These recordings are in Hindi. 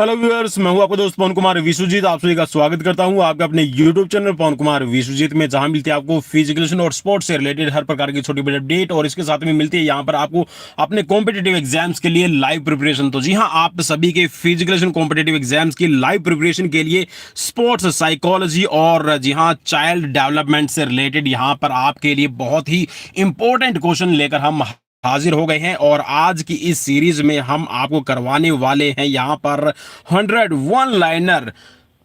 हेलो व्यूअर्स, मैं हूं आपका दोस्त पवन कुमार विश्वजीत। आप सभी का स्वागत करता हूं आपके अपने यूट्यूब चैनल पवन कुमार विश्वजीत में, जहां मिलती है आपको फिजिकल और स्पोर्ट्स से रिलेटेड हर प्रकार की छोटी बड़ी अपडेट, और इसके साथ में मिलती है यहां पर आपको अपने कॉम्पिटेटिव एग्जाम्स के लिए लाइव प्रिपरेशन। तो जी हां, आप सभी के फिजिकल कॉम्पिटेटिव एग्जाम्स की लाइव प्रिपरेशन के लिए स्पोर्ट्स साइकोलॉजी और जी हाँ चाइल्ड डेवलपमेंट से रिलेटेड यहां पर आपके लिए बहुत ही इंपॉर्टेंट क्वेश्चन लेकर हम हाजिर हो गए हैं। और आज की इस सीरीज में हम आपको करवाने वाले हैं यहां पर 101 लाइनर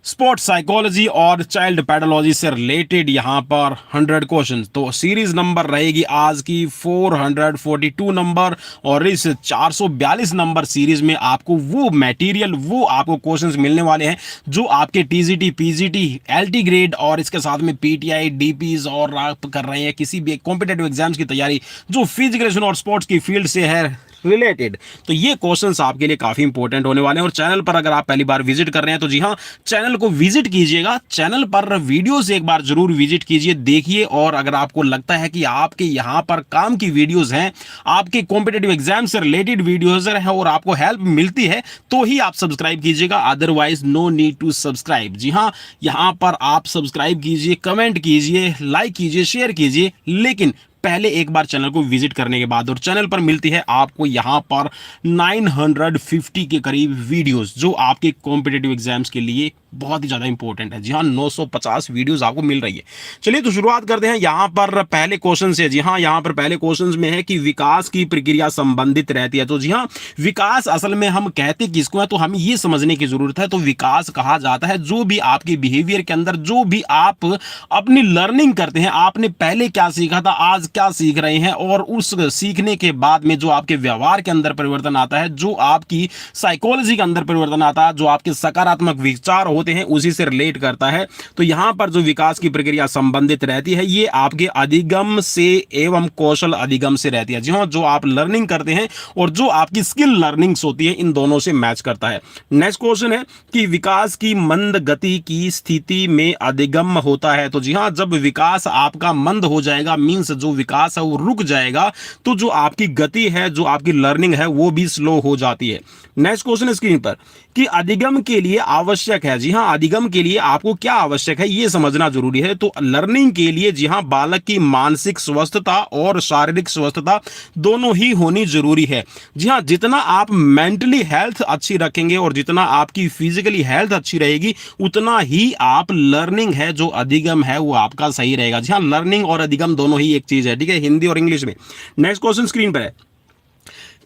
स्पोर्ट्स साइकोलॉजी और चाइल्ड पैडोलॉजी से रिलेटेड यहां पर 100 क्वेश्चंस। तो सीरीज नंबर रहेगी आज की 442 नंबर, और इस 442 नंबर सीरीज में आपको वो मटेरियल, वो आपको क्वेश्चंस मिलने वाले हैं जो आपके टीजीटी, पीजीटी, एलटी ग्रेड और इसके साथ में पीटीआई, डीपीज और आप कर रहे हैं किसी भी कॉम्पिटेटिव एग्जाम्स की तैयारी जो फिजिकल और स्पोर्ट्स की फील्ड से है रिलेटेड। तो ये क्वेश्चंस आपके लिए काफी इंपॉर्टेंट होने वाले हैं। और चैनल पर अगर आप पहली बार विजिट कर रहे हैं तो जी हाँ, चैनल को विजिट कीजिएगा, चैनल पर वीडियोस एक बार जरूर विजिट कीजिए, देखिए। और अगर आपको लगता है कि आपके यहाँ पर काम की वीडियोस हैं, आपके कॉम्पिटेटिव एग्जाम से रिलेटेड वीडियोस हैं और आपको हेल्प मिलती है, तो ही आप सब्सक्राइब कीजिएगा, otherwise no need to subscribe. जी हाँ, यहाँ पर आप सब्सक्राइब कीजिए, कमेंट कीजिए, लाइक कीजिए, शेयर कीजिए, लेकिन पहले एक बार चैनल को विजिट करने के बाद। और चैनल पर मिलती है आपको यहां पर 950 के करीब वीडियोस जो आपके कॉम्पिटेटिव एग्जाम्स के लिए बहुत ही ज्यादा इंपॉर्टेंट है। जी हाँ, 950 वीडियोस आपको मिल रही है। चलिए तो शुरुआत करते हैं यहां पर पहले क्वेश्चन से। जी हाँ, यहां पर पहले क्वेश्चन में है कि विकास की प्रक्रिया संबंधित रहती है। तो जी हाँ, विकास असल में हम कहते किसको है, तो हमें यह समझने की जरूरत है। तो विकास कहा जाता है जो भी आपके बिहेवियर के अंदर, जो भी आप अपनी लर्निंग करते हैं, आपने पहले क्या सीखा था, आज क्या सीख रहे हैं, और उस सीखने के बाद में जो आपके व्यवहार के अंदर परिवर्तन आता है, जो आपकी साइकोलॉजी के अंदर परिवर्तन आता है, जो आपके सकारात्मक विचार होते हैं, उसी से रिलेट करता है। तो यहां पर जो विकास की प्रक्रिया संबंधित रहती है, ये आपके अधिगम से एवं कौशल अधिगम से रहती है। जी हां, जो आप लर्निंग करते हैं और जो आपकी स्किल लर्निंग्स होती है, इन दोनों से मैच करता है। नेक्स्ट क्वेश्चन है कि विकास की मंद गति की स्थिति में अधिगम होता है। तो जी हां, जब विकास आपका मंद हो जाएगा, मींस जो विकास है वो रुक जाएगा, तो जो आपकी गति है, जो आपकी लर्निंग है, वो भी स्लो हो जाती है। नेक्स्ट क्वेश्चन स्क्रीन पर कि अधिगम के लिए आवश्यक है। जी हां, अधिगम के लिए आपको क्या आवश्यक है, यह समझना जरूरी है। तो लर्निंग के लिए जी हां, बालक की मानसिक स्वस्थता और शारीरिक स्वस्थता दोनों ही होनी जरूरी है। जी हां, जितना आप मेंटली हेल्थ अच्छी रखेंगे और जितना आपकी फिजिकली हेल्थ अच्छी रहेगी, उतना ही आप लर्निंग है, जो अधिगम है, वो आपका सही रहेगा। जी हां, लर्निंग और अधिगम दोनों ही एक चीज है, ठीक है, हिंदी और इंग्लिश में। नेक्स्ट क्वेश्चन स्क्रीन पर है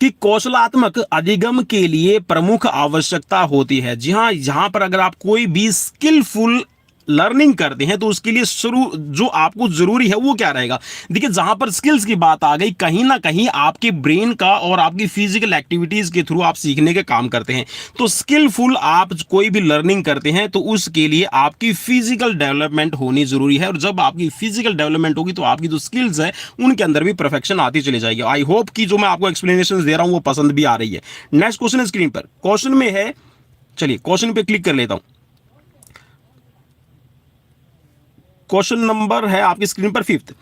कि कौशलात्मक अधिगम के लिए प्रमुख आवश्यकता होती है। जी हां, यहां पर अगर आप कोई भी स्किलफुल लर्निंग करते हैं तो उसके लिए शुरू जो आपको जरूरी है वो क्या रहेगा। देखिए, जहां पर स्किल्स की बात आ गई, कहीं ना कहीं आपके ब्रेन का और आपकी फिजिकल एक्टिविटीज के थ्रू आप सीखने के काम करते हैं। तो स्किलफुल आप कोई भी लर्निंग करते हैं तो उसके लिए आपकी फिजिकल डेवलपमेंट होनी जरूरी है। और जब आपकी फिजिकल डेवलपमेंट होगी तो आपकी जो स्किल्स है उनके अंदर भी परफेक्शन आती चली जाएगी। आई होप कि जो मैं आपको एक्सप्लेनेशन दे रहा हूं वो पसंद भी आ रही है। नेक्स्ट क्वेश्चन स्क्रीन पर, क्वेश्चन में है, चलिए क्वेश्चन पे क्लिक कर लेता हूं। क्वेश्चन नंबर है आपकी स्क्रीन पर 5th।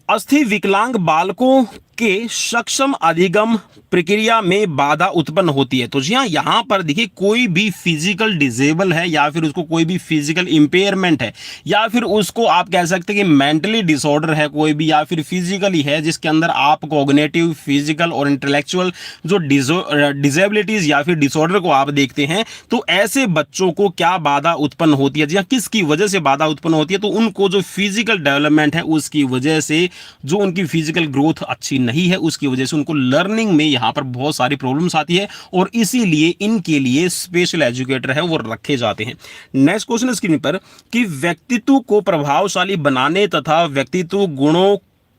अस्थि विकलांग बालकों के सक्षम अधिगम प्रक्रिया में बाधा उत्पन्न होती है। तो जी हाँ, यहां पर देखिए, कोई भी फिजिकल डिसेबल है या फिर उसको कोई भी फिजिकल इंपेयरमेंट है, या फिर उसको आप कह सकते हैं कि मेंटली डिसऑर्डर है कोई भी, या फिर फिजिकली है जिसके अंदर आप कॉग्निटिव, फिजिकल और इंटेलेक्चुअल जो डिसेबिलिटीज या फिर डिसऑर्डर को आप देखते हैं, तो ऐसे बच्चों को क्या बाधा उत्पन्न होती है। जी हाँ, किसकी वजह से बाधा उत्पन्न होती है, तो उनको जो फिजिकल डेवलपमेंट है उसकी वजह से, जो उनकी फिजिकल ग्रोथ अच्छी नहीं है उसकी वजह से उनको लर्निंग में यहां पर बहुत सारी प्रॉब्लम्स आती है, और इसीलिए इनके लिए स्पेशल एजुकेटर है वो रखे जाते हैं। नेक्स्ट क्वेश्चन स्क्रीन पर कि व्यक्तित्व को प्रभावशाली बनाने तथा व्यक्तित्व गुणों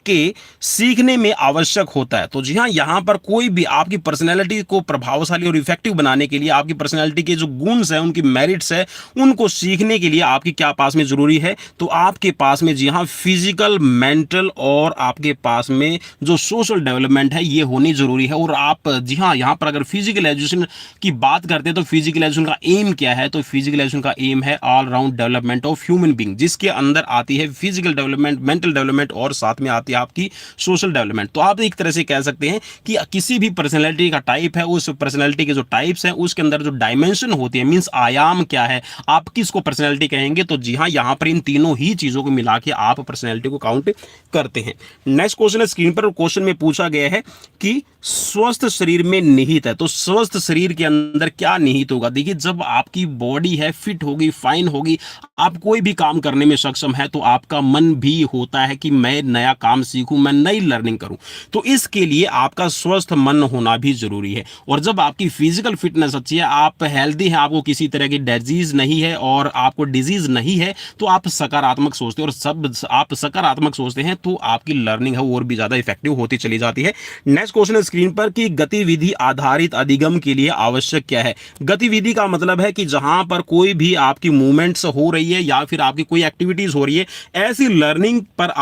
के सीखने में आवश्यक होता है। तो जी हां, यहां पर कोई भी आपकी पर्सनैलिटी को प्रभावशाली और इफेक्टिव बनाने के लिए, आपकी पर्सनैलिटी के जो गुण्स है, उनकी मेरिट्स है, उनको सीखने के लिए आपकी क्या पास में जरूरी है, तो आपके पास में जी हां, फिजिकल, मेंटल और आपके पास में जो सोशल डेवलपमेंट है ये होनी जरूरी है। और आप जी हां, यहां पर अगर फिजिकल एजुकेशन की बात करते हैं तो फिजिकल एजुकेशन का एम क्या है, तो फिजिकल एजुकेशन का एम है all round development of human being, जिसके अंदर आती है फिजिकल डेवलपमेंट, मेंटल डेवलपमेंट और साथ में आती है आपकी सोशल डेवलपमेंट। तो आप एक तरह से कह सकते हैं कि किसी भी पर्सनैलिटी का टाइप है, उस पर्सनैलिटी के जो टाइप्स हैं उसके अंदर जो डायमेंशन होती है, मीन्स आयाम क्या है, आप किसको पर्सनैलिटी कहेंगे, तो जी हाँ, यहाँ पर इन तीनों ही चीजों को मिला के आप पर्सनैलिटी को काउंट करते हैं। नेक्स्ट क्वेश्चन है स्क्रीन पर, क्वेश्चन में पूछा गया है कि स्वस्थ शरीर में निहित है, तो स्वस्थ शरीर के अंदर क्या निहित होगा। देखिए, जब आपकी बॉडी है फिट होगी, फाइन होगी, आप कोई भी काम करने में सक्षम है, तो आपका मन भी होता है कि मैं नया काम सीखूं, मैं नई लर्निंग करूं। तो इसके लिए आपका स्वस्थ मन होना भी जरूरी है। और जब आपकी फिजिकल फिटनेस अच्छी है, आप हेल्दी हैं, आपको किसी तरह की डिजीज नहीं है और आपको डिजीज नहीं है, तो आप सकारात्मक सोचते हैं, और सब आप सकारात्मक सोचते हैं तो आपकी लर्निंग है और भी ज्यादा इफेक्टिव होती चली जाती है। नेक्स्ट क्वेश्चन है स्क्रीन पर कि गतिविधि आधारित अधिगम के लिए आवश्यक क्या है। गतिविधि का मतलब है कि जहां पर कोई भी आपकी मूवमेंट्स हो रही है या फिर आपकी कोई एक्टिविटीज हो रही है, ऐसी लर्निंग पर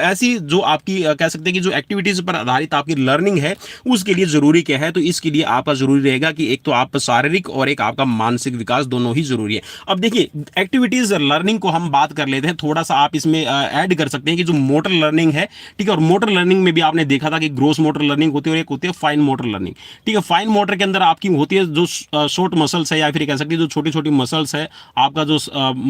ऐसी जो आपकी कह सकते हैं कि जो एक्टिविटीज पर आधारित आपकी लर्निंग है, उसके लिए जरूरी क्या है। तो इसके लिए आपका जरूरी रहेगा कि एक तो आप शारीरिक और एक आपका मानसिक विकास दोनों ही जरूरी है। अब देखिए, एक्टिविटीज लर्निंग को हम बात कर लेते हैं, थोड़ा सा आप इसमें ऐड कर सकते हैं कि जो मोटर लर्निंग है, ठीक है, और मोटर लर्निंग में भी आपने देखा था कि ग्रोस मोटर लर्निंग होती है और एक होती है फाइन मोटर लर्निंग। ठीक है, फाइन मोटर के अंदर आपकी होती है जो शॉर्ट मसल्स है या फिर कह सकते हैं जो छोटी छोटी मसल्स है, आपका जो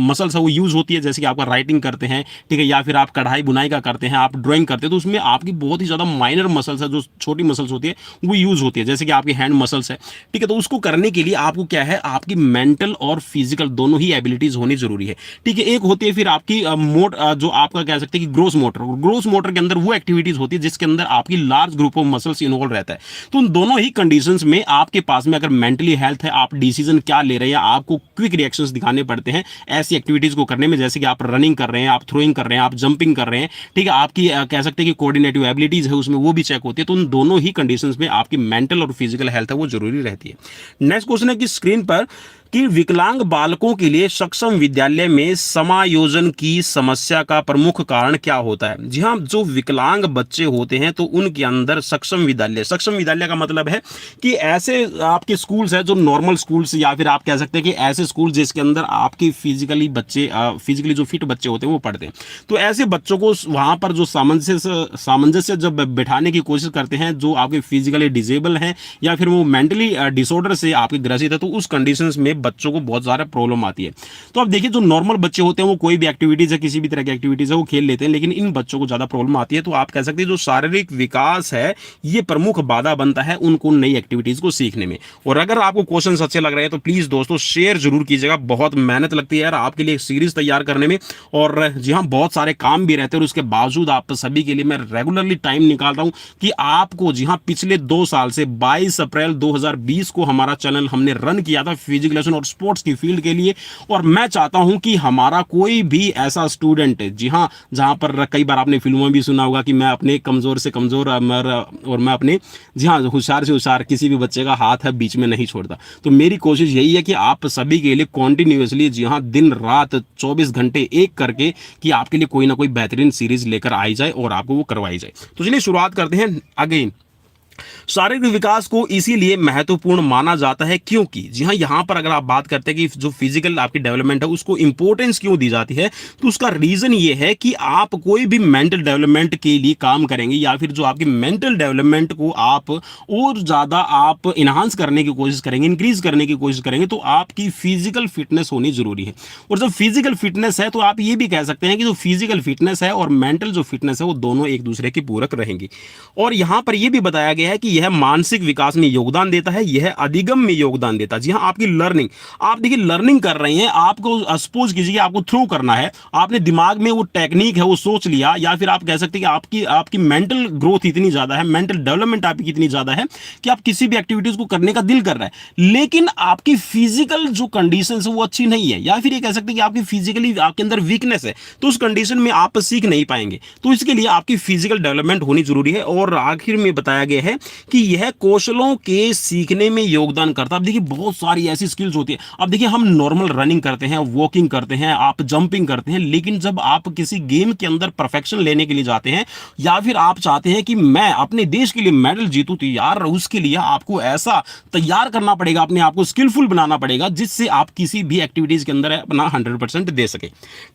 मसल्स है वो यूज होती है, जैसे कि आपका राइटिंग करते हैं, ठीक है, या फिर आप कढ़ाई बुनाई का करते हैं, आप ड्राइंग करते हैं, तो उसमें आपकी बहुत ही ज्यादा माइनर मसल्स है, जो छोटी मसल्स होती है वो यूज होती है, जैसे कि आपकी हैंड मसल्स है। ठीक है, तो उसको करने के लिए आपको क्या है, आपकी मेंटल और फिजिकल दोनों ही एबिलिटीज होनी जरूरी है। ठीक है, एक होती है फिर आपकी जो आपका कह सकते हैं कि ग्रोस मोटर। ग्रोस मोटर के अंदर वो एक्टिविटीज होती है जिसके अंदर आपकी large group of muscles involve रहता है। तो उन दोनों ही कंडीशंस में आपके पास में अगर मेंटली हेल्थ है, आप डिसीजन क्या ले रहे हैं, आपको क्विक रिएक्शंस दिखाने पड़ते हैं ऐसी एक्टिविटीज को करने में, जैसे कि आप रनिंग कर रहे हैं, आप थ्रोइंग कर रहे हैं, आप जंपिंग कर रहे हैं, ठीक है, आपकी कह सकते हैं कि कोऑर्डिनेटिव एबिलिटीज है उसमें वो भी चेक होती है। तो उन दोनों ही कंडीशंस में आपकी मेंटल और फिजिकल हेल्थ है वो जरूरी रहती है। नेक्स्ट क्वेश्चन है कि स्क्रीन पर कि विकलांग बालकों के लिए सक्षम विद्यालय में समायोजन की समस्या का प्रमुख कारण क्या होता है। जी हाँ, जो विकलांग बच्चे होते हैं तो उनके अंदर सक्षम विद्यालय का मतलब है कि ऐसे आपके स्कूल्स है जो नॉर्मल स्कूल्स, या फिर आप कह सकते हैं कि ऐसे स्कूल जिसके अंदर आपके फिजिकली जो फिट बच्चे होते हैं वो पढ़ते हैं। तो ऐसे बच्चों को वहां पर जो सामंजस्य जब बैठाने की कोशिश करते हैं, जो आपके फिजिकली डिसेबल हैं या फिर वो मेंटली डिसऑर्डर से आपके ग्रसित है, तो उस कंडीशंस में बच्चों को बहुत ज्यादा प्रॉब्लम आती है। तो अब देखिए, जो नॉर्मल बच्चे होते हैं वो कोई भी एक्टिविटीज है, किसी भी तरह की एक्टिविटीज है वो खेल लेते हैं, लेकिन इन बच्चों को ज्यादा प्रॉब्लम आती है। तो आप कह सकते हैं जो शारीरिक विकास है ये प्रमुख बाधा बनता है उनको नई एक्टिविटीज को सीखने में। और अगर आपको क्वेश्चन अच्छे लग रहे हैं तो प्लीज दोस्तों शेयर जरूर कीजिएगा, बहुत मेहनत लगती है यार आपके लिए एक सीरीज तैयार करने में, और जी हाँ, बहुत सारे काम भी रहते हैं, और उसके बावजूद आप सभी के लिए मैं रेगुलरली टाइम निकालता हूं कि आपको, जी हाँ, पिछले 2 साल से 22 अप्रैल 2020 को हमारा चैनल हमने रन किया था फिजिकल और स्पोर्ट्स की फील्ड के लिए, और मैं चाहता हूं कि हमारा कोई भी ऐसा स्टूडेंट, जी हां, जहां पर कई बार आपने फिल्मों में भी सुना होगा कि मैं अपने कमजोर से कमजोर और मैं अपने, जी हां, होशियार से होशियार किसी भी बच्चे का हाथ है बीच में नहीं छोड़ता। तो मेरी कोशिश यही है कि आप सभी के लिए कॉन्टिन्यूसली, जी हां, दिन रात 24 घंटे एक करके कि आपके लिए कोई ना कोई बेहतरीन सीरीज लेकर आई जाए और आपको वो करवाई जाए। तो चलिए शुरुआत करते हैं। अगेन, शारीरिक विकास को इसीलिए महत्वपूर्ण माना जाता है क्योंकि, जी हाँ, यहां पर अगर आप बात करते हैं कि जो फिजिकल आपकी डेवलपमेंट है उसको इंपॉर्टेंस क्यों दी जाती है, तो उसका रीजन ये है कि आप कोई भी मेंटल डेवलपमेंट के लिए काम करेंगे या फिर जो आपकी मेंटल डेवलपमेंट को आप और ज्यादा आप इनहांस करने की कोशिश करेंगे, इंक्रीज करने की कोशिश करेंगे, तो आपकी फिजिकल फिटनेस होनी जरूरी है। और जब फिजिकल फिटनेस है तो आप ये भी कह सकते हैं कि जो फिजिकल फिटनेस है और मेंटल जो फिटनेस है वो दोनों एक दूसरे की पूरक रहेंगी। और यहां पर यह भी बताया गया है कि यह मानसिक विकास में योगदान देता है, यह अधिगम में योगदान देता है। जी हाँ, आपकी लर्निंग, आप देखिए लर्निंग कर रहे हैं, आपको सपोज कीजिए आपको थ्रो करना है, आपने दिमाग में वो टेक्निक है वो सोच लिया, या फिर आप कह सकते हैं कि आपकी मेंटल ग्रोथ इतनी ज्यादा है, मेंटल डेवलपमेंट आपकी इतनी ज्यादा है कि आप किसी भी एक्टिविटीज को करने का दिल कर रहा है, लेकिन आपकी फिजिकल जो कंडीशन है वो अच्छी नहीं है, या फिर ये कह सकते हैं कि आपकी फिजिकली आपके अंदर वीकनेस है, तो उस कंडीशन में आप सीख नहीं पाएंगे। तो इसके लिए आपकी फिजिकल डेवलपमेंट होनी जरूरी है। और आखिर में बताया गया है कि यह कौशलों के सीखने में योगदान करता है। अब देखिए बहुत सारी ऐसी स्किल्स होती है। अब देखिए हम नॉर्मल रनिंग करते हैं, वॉकिंग करते हैं, आप जंपिंग करते हैं, लेकिन जब आप किसी गेम के अंदर परफेक्शन लेने के लिए जाते हैं या फिर आप चाहते हैं कि मैं अपने देश के लिए मेडल जीतूं, तो यार उसके लिए आपको ऐसा तैयार करना पड़ेगा, अपने आप को स्किलफुल बनाना पड़ेगा जिससे आप किसी भी एक्टिविटीज के अंदर अपना 100% दे सके।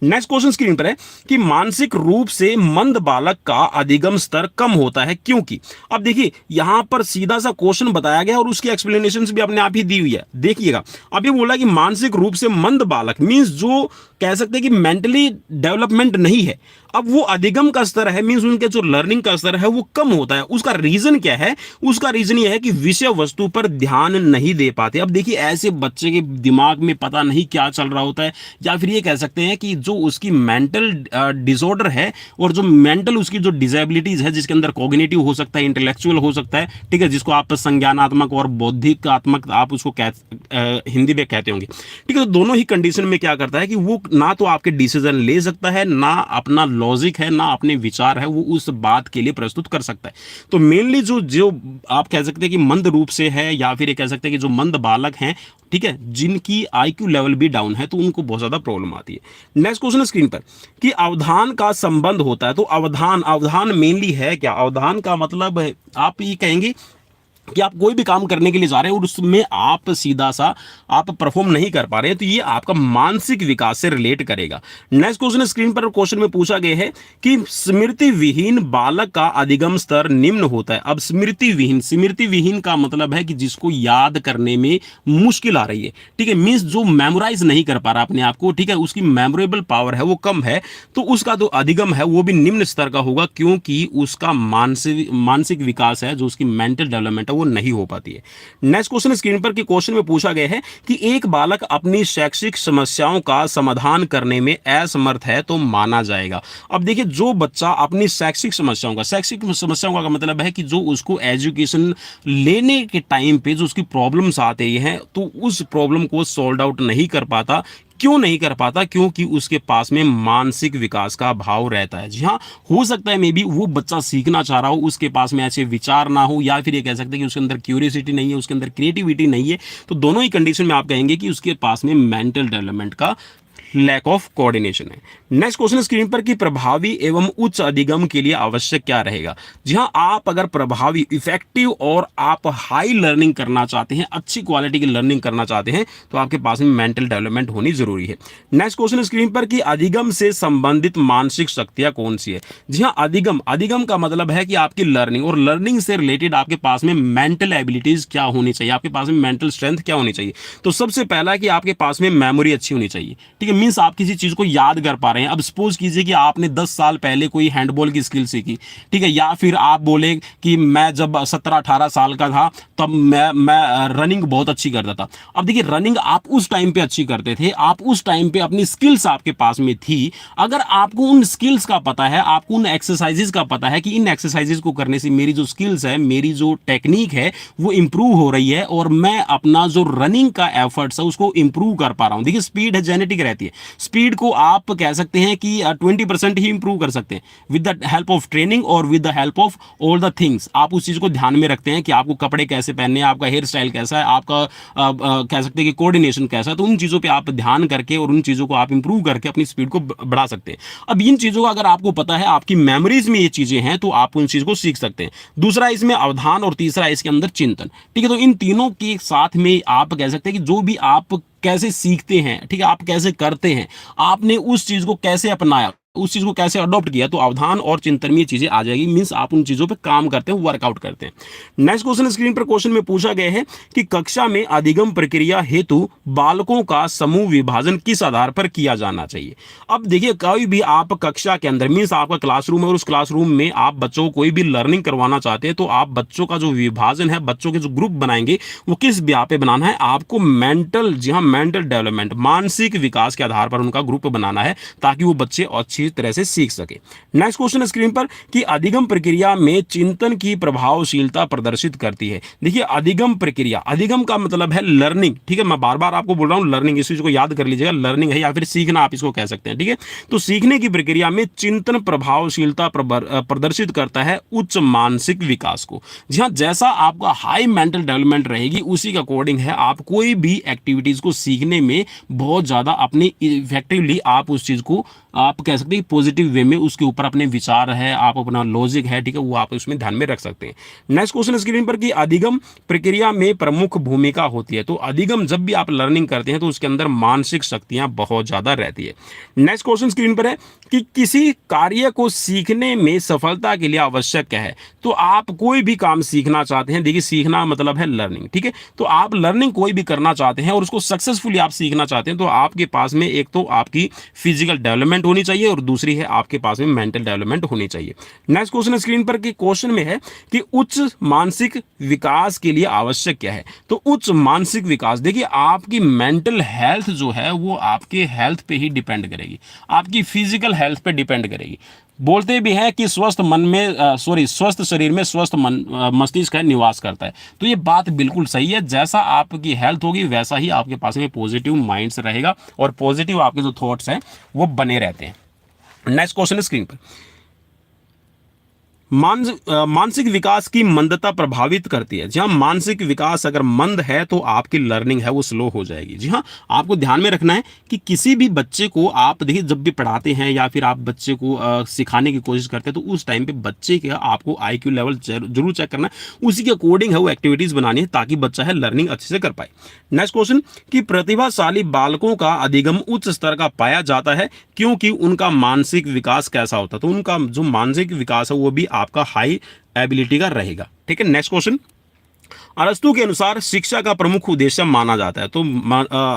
नेक्स्ट क्वेश्चन स्क्रीन पर है कि मानसिक रूप से मंद बालक का अधिगम स्तर कम होता है क्योंकि। अब देखिए यहां पर सीधा सा क्वेश्चन बताया गया और उसकी एक्सप्लेनेशन भी अपने आप ही दी हुई है, देखिएगा। अब ये बोला कि मानसिक रूप से मंद बालक मींस जो कह सकते हैं कि मेंटली डेवलपमेंट नहीं है, अब वो अधिगम का स्तर है, मींस उनके जो लर्निंग का स्तर है वो कम होता है। उसका रीजन क्या है? उसका रीजन ये है कि विषय वस्तु पर ध्यान नहीं दे पाते। अब देखिए ऐसे बच्चे के दिमाग में पता नहीं क्या चल रहा होता है, या फिर ये कह सकते हैं कि जो उसकी मेंटल डिसऑर्डर है और जो मेंटल उसकी जो डिसेबिलिटीज है, जिसके अंदर कॉग्निटिव हो सकता है, इंटेलेक्चुअल हो सकता है, ठीक है, जिसको आप संज्ञानात्मक और बौद्धिकात्मक आप उसको हिंदी में कहते होंगे, ठीक है। तो दोनों ही कंडीशन में क्या करता है कि वो ना तो आपके डिसीजन ले सकता है, ना अपना लॉजिक है, ना अपने विचार है वो उस बात के लिए प्रस्तुत कर सकता है। तो मेनली जो जो आप कह सकते हैं कि मंद रूप से है, या फिर ये कह सकते हैं कि जो मंद बालक हैं, ठीक है, जिनकी आईक्यू लेवल भी डाउन है, तो उनको बहुत ज्यादा प्रॉब्लम आती है। नेक्स्ट क्वेश्चन स्क्रीन पर कि अवधान का संबंध होता है। तो अवधान मेनली है क्या? अवधान का मतलब है, आप ये कहेंगे कि आप कोई भी काम करने के लिए जा रहे हैं और उसमें आप सीधा सा आप परफॉर्म नहीं कर पा रहे हैं, तो ये आपका मानसिक विकास से रिलेट करेगा। नेक्स्ट क्वेश्चन स्क्रीन पर क्वेश्चन में पूछा गया है कि स्मृति विहीन बालक का अधिगम स्तर निम्न होता है। अब स्मृति विहीन का मतलब है कि जिसको याद करने में मुश्किल आ रही है, ठीक है, मींस जो मेमोराइज नहीं कर पा रहा अपने आप को, ठीक है, उसकी मेमोरेबल पावर है वो कम है, तो उसका जो अधिगम है वो भी निम्न स्तर का होगा, क्योंकि उसका मानसिक विकास है, जो उसकी मेंटल डेवलपमेंट वो नहीं हो पाती है। नेक्स्ट क्वेश्चन स्क्रीन पर कि क्वेश्चन में पूछा गया है कि एक बालक अपनी शैक्षिक समस्याओं का समाधान करने में असमर्थ है तो माना जाएगा। अब देखिए जो बच्चा अपनी शैक्षिक समस्याओं का मतलब है कि जो उसको एजुकेशन लेने के टाइम पे जो उसकी प्रॉब्लम्स आते हैं, तो उस प्रॉब्लम को सॉल्व आउट नहीं कर पाता। क्यों नहीं कर पाता? क्योंकि उसके पास में मानसिक विकास का अभाव रहता है। जी हाँ, हो सकता है मे बी वो बच्चा सीखना चाह रहा हो, उसके पास में ऐसे विचार ना हो, या फिर ये कह सकते हैं कि उसके अंदर क्यूरियोसिटी नहीं है, उसके अंदर क्रिएटिविटी नहीं है। तो दोनों ही कंडीशन में आप कहेंगे कि उसके पास में मेंटल डेवलपमेंट का लैक ऑफ कोऑर्डिनेशन है। नेक्स्ट क्वेश्चन स्क्रीन पर कि प्रभावी एवं उच्च अधिगम के लिए आवश्यक क्या रहेगा। जी हाँ, आप अगर प्रभावी, इफेक्टिव और आप हाई लर्निंग करना चाहते हैं, अच्छी क्वालिटी की लर्निंग करना चाहते हैं, तो आपके पास में मेंटल डेवलपमेंट होनी जरूरी है। नेक्स्ट क्वेश्चन स्क्रीन पर कि अधिगम से संबंधित मानसिक शक्तियां कौन सी है। जी हाँ, अधिगम का मतलब है कि आपकी लर्निंग, और लर्निंग से रिलेटेड आपके पास में मेंटल एबिलिटीज क्या होनी चाहिए, आपके पास में मेंटल स्ट्रेंथ क्या होनी चाहिए। तो सबसे पहला कि आपके पास में मेमोरी अच्छी होनी चाहिए, ठीक है, मींस आप किसी चीज को याद कर पा रहे हैं। अब सपोज कीजिए कि आपने 10 साल पहले कोई हैंडबॉल की स्किल सीखी, ठीक है, या फिर आप बोले कि मैं जब 17-18 साल का था तब मैं रनिंग बहुत अच्छी करता था। अब देखिए रनिंग आप उस टाइम पे अच्छी करते थे, आप उस टाइम पे अपनी स्किल्स आपके पास में थी। अगर आपको उन स्किल्स का पता है, आपको उन एक्सरसाइजेज का पता है कि इन एक्सरसाइजेज को करने से मेरी जो स्किल्स है, मेरी जो टेक्निक है वो इंप्रूव हो रही है, और मैं अपना जो रनिंग का एफर्ट्स है उसको इंप्रूव कर पा रहा हूं। देखिए स्पीड है, जेनेटिक रहती है, स्पीड को आप कह सकते हैं कि 20% ही इंप्रूव कर सकते हैं with the help of training और with the help of all the things. आप उस चीज को ध्यान में रखते हैं कि आपको कपड़े कैसे पहनने हैं, आपका हेयर स्टाइल कैसा है, आपका कह सकते हैं कि कोऑर्डिनेशन कैसा है, तो उन चीजों पे आप ध्यान करके और उन चीजों को आप इंप्रूव करके अपनी स्पीड को बढ़ा सकते हैं। अब इन चीजों का अगर आपको पता है, आपकी मेमोरीज में ये चीजें हैं, तो आप उन चीज को सीख सकते हैं। दूसरा इसमें अवधान और तीसरा इसके अंदर चिंतन, ठीक है। तो इन तीनों के साथ में आप कह सकते हैं कि जो भी आप कैसे सीखते हैं, ठीक है, आप कैसे करते हैं, आपने उस चीज को कैसे अपनाया, उस चीज को कैसे अडॉप्ट किया, तो अवधान और चिंतन में ये चीजें आ जाएगी। मींस आप उन चीजों पे काम करते हैं, वर्कआउट करते हैं। नेक्स्ट क्वेश्चन स्क्रीन पर क्वेश्चन में पूछा गया है कि कक्षा में अधिगम प्रक्रिया हेतु बालकों का समूह विभाजन किस आधार पर किया जाना चाहिए। अब देखिए कोई भी आप कक्षा के अंदर, मींस आपका क्लासरूम है और उस क्लासरूम में आप बच्चों को कोई भी लर्निंग करवाना चाहते हैं, तो आप बच्चों का जो विभाजन है, बच्चों के जो ग्रुप बनाएंगे वो किस ब्याह पे बनाना है, आपको मेंटल, जी हाँ, मेंटल डेवलपमेंट, मानसिक विकास के आधार पर उनका ग्रुप बनाना है, ताकि वो बच्चे अच्छी अच्छी तरह से सीख सके। नेक्स्ट क्वेश्चन स्क्रीन पर कि अधिगम प्रक्रिया में चिंतन की प्रभावशीलता प्रदर्शित करती है। देखिए अधिगम प्रक्रिया, अधिगम का मतलब है लर्निंग, ठीक है, मैं बार बार आपको बोल रहा हूं लर्निंग, इस चीज को याद कर लीजिएगा, लर्निंग है या फिर सीखना आप इसको कह सकते हैं, ठीक है। तो सीखने की प्रक्रिया में चिंतन प्रभावशीलता प्रदर्शित करता है उच्च मानसिक विकास को। जी हाँ, जैसा आपका हाई मेंटल डेवलपमेंट रहेगी उसी के अकॉर्डिंग है आप कोई भी एक्टिविटीज को सीखने में बहुत ज्यादा अपनी इफेक्टिवली आप उस चीज को आप कह सकते हैं पॉजिटिव वे में उसके ऊपर अपने विचार है, आप अपना लॉजिक है, ठीक है, वो आप उसमें ध्यान में रख सकते हैं। नेक्स्ट क्वेश्चन स्क्रीन पर कि अधिगम प्रक्रिया में प्रमुख भूमिका होती है। तो अधिगम जब भी आप लर्निंग करते हैं तो उसके अंदर मानसिक शक्तियां बहुत ज्यादा रहती है। नेक्स्ट क्वेश्चन स्क्रीन पर है कि किसी कार्य को सीखने में सफलता के लिए आवश्यक क्या है। तो आप कोई भी काम सीखना चाहते हैं, देखिए सीखना मतलब है लर्निंग, ठीक है, तो आप लर्निंग कोई भी करना चाहते हैं और उसको सक्सेसफुली आप सीखना चाहते हैं तो आपके पास में एक तो आपकी फिजिकल डेवलपमेंट होनी चाहिए और दूसरी है आपके पास में मेंटल डेवलपमेंट होनी चाहिए। नेक्स्ट क्वेश्चन स्क्रीन पर कि क्वेश्चन में है कि उच्च मानसिक विकास के लिए आवश्यक क्या है। तो उच्च मानसिक विकास, देखिए आपकी मेंटल हेल्थ जो है वो आपके हेल्थ पे ही डिपेंड करेगी, आपकी फिजिकल हेल्थ पे डिपेंड करेगी। बोलते भी हैं कि स्वस्थ मन में स्वस्थ शरीर में स्वस्थ मस्तिष्क है निवास करता है। तो ये बात बिल्कुल सही है, जैसा आपकी हेल्थ होगी वैसा ही आपके पास में पॉजिटिव माइंड्स रहेगा और पॉजिटिव आपके जो थॉट्स हैं वो बने रहते हैं। नेक्स्ट क्वेश्चन स्क्रीन पर मानसिक विकास की मंदता प्रभावित करती है। जी हाँ, मानसिक विकास अगर मंद है तो आपकी लर्निंग है वो स्लो हो जाएगी। जी हाँ, आपको ध्यान में रखना है कि किसी भी बच्चे को आप देखिए जब भी पढ़ाते हैं या फिर आप बच्चे को सिखाने की कोशिश करते हैं तो उस टाइम पे बच्चे के आपको IQ लेवल जरूर चेक करना है, उसी के अकॉर्डिंग है वो एक्टिविटीज बनानी है ताकि बच्चा है लर्निंग अच्छे से कर पाए। नेक्स्ट क्वेश्चन कि प्रतिभाशाली बालकों का अधिगम उच्च स्तर का पाया जाता है क्योंकि उनका मानसिक विकास कैसा होता है। तो उनका जो मानसिक विकास है वो भी आपका हाई एबिलिटी का रहेगा, ठीक है। नेक्स्ट क्वेश्चन, अरस्तु के अनुसार शिक्षा का प्रमुख उद्देश्य माना जाता है। तो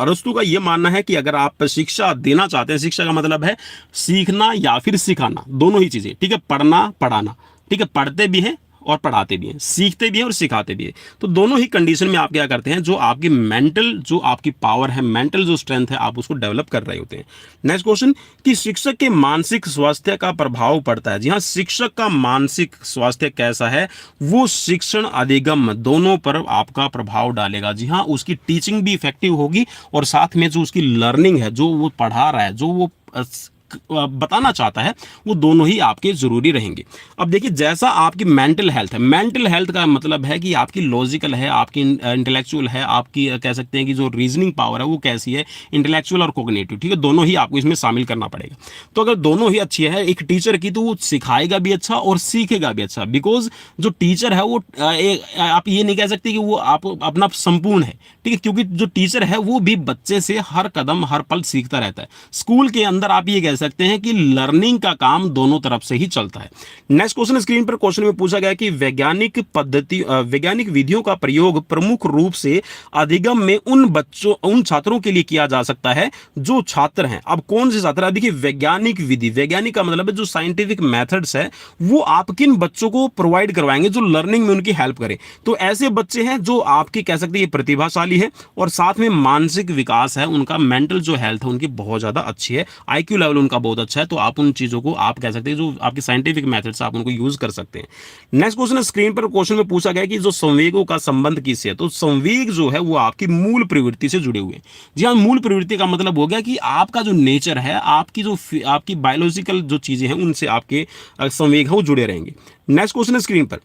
अरस्तु का यह मानना है कि अगर आप शिक्षा देना चाहते हैं, शिक्षा का मतलब है सीखना या फिर सिखाना, दोनों ही चीजें, ठीक है, पढ़ना पढ़ाना, ठीक है, पढ़ते भी हैं और पढ़ाते भी हैं, सीखते भी हैं और सिखाते भी हैं। तो दोनों ही कंडीशन में आप क्या करते हैं, जो आपकी मेंटल जो आपकी पावर है, मेंटल जो स्ट्रेंथ है, आप उसको डेवलप कर रहे होते हैं। नेक्स्ट क्वेश्चन कि शिक्षक के मानसिक स्वास्थ्य का प्रभाव पड़ता है। जी हाँ, शिक्षक का मानसिक स्वास्थ्य कैसा है, वो शिक्षण अधिगम दोनों पर आपका प्रभाव डालेगा। जी हाँ, उसकी टीचिंग भी इफेक्टिव होगी और साथ में जो उसकी लर्निंग है, जो वो पढ़ा रहा है, जो वो बताना चाहता है, वो दोनों ही आपके जरूरी रहेंगे। अब देखिए जैसा आपकी मेंटल हेल्थ है, मेंटल हेल्थ का मतलब है कि आपकी लॉजिकल है, आपकी इंटेलेक्चुअल है, आपकी कह सकते हैं कि जो रीजनिंग पावर है वो कैसी है, इंटेलेक्चुअल और कोग्निटिव, ठीक है, दोनों ही आपको इसमें शामिल करना पड़ेगा। तो अगर दोनों ही अच्छी है एक टीचर की तो वो सिखाएगा भी अच्छा और सीखेगा भी अच्छा, बिकॉज जो टीचर है वो आप ये नहीं कह सकते कि वो आप अपना संपूर्ण है, ठीक है, क्योंकि जो टीचर है वो भी बच्चे से हर कदम हर पल सीखता रहता है। स्कूल के अंदर आप ये कह सकते हैं कि लर्निंग का काम दोनों तरफ से ही चलता है। नेक्स्ट क्वेश्चन स्क्रीन पर क्वेश्चन में पूछा गया कि वैज्ञानिक विधियों का प्रयोग प्रमुख रूप से अधिगम में उन छात्रों के लिए किया जा सकता है जो छात्र हैं। अब कौन से छात्र है, देखिए वैज्ञानिक विधि, वैज्ञानिक का मतलब है जो साइंटिफिक मेथड्स है वो आप किन बच्चों को प्रोवाइड करवाएंगे जो लर्निंग में उनकी हेल्प करे। तो ऐसे बच्चे हैं जो आपके कह सकते हैं प्रतिभाशाली है और साथ में मानसिक विकास है, उनका मेंटल जो हेल्थ है उनकी बहुत ज्यादा अच्छी है, IQ लेवल उनका बहुत अच्छा है। तो आप उन चीजों को आप कह सकते हैं जो आपके साइंटिफिक मेथड्स आप उनको यूज कर सकते हैं। नेक्स्ट क्वेश्चन स्क्रीन पर क्वेश्चन में पूछा गया कि जो संवेगों का संबंध किससे है। तो संवेग जो है वो आपकी मूल प्रवृत्ति से जुड़े हुए हैं। जी हाँ, मूल प्रवृत्ति का मतलब हो गया कि आपका जो नेचर है, आपकी बायोलॉजिकल जो चीजें हैं उनसे आपके संवेग है वो जुड़े रहेंगे। नेक्स्ट क्वेश्चन स्क्रीन पर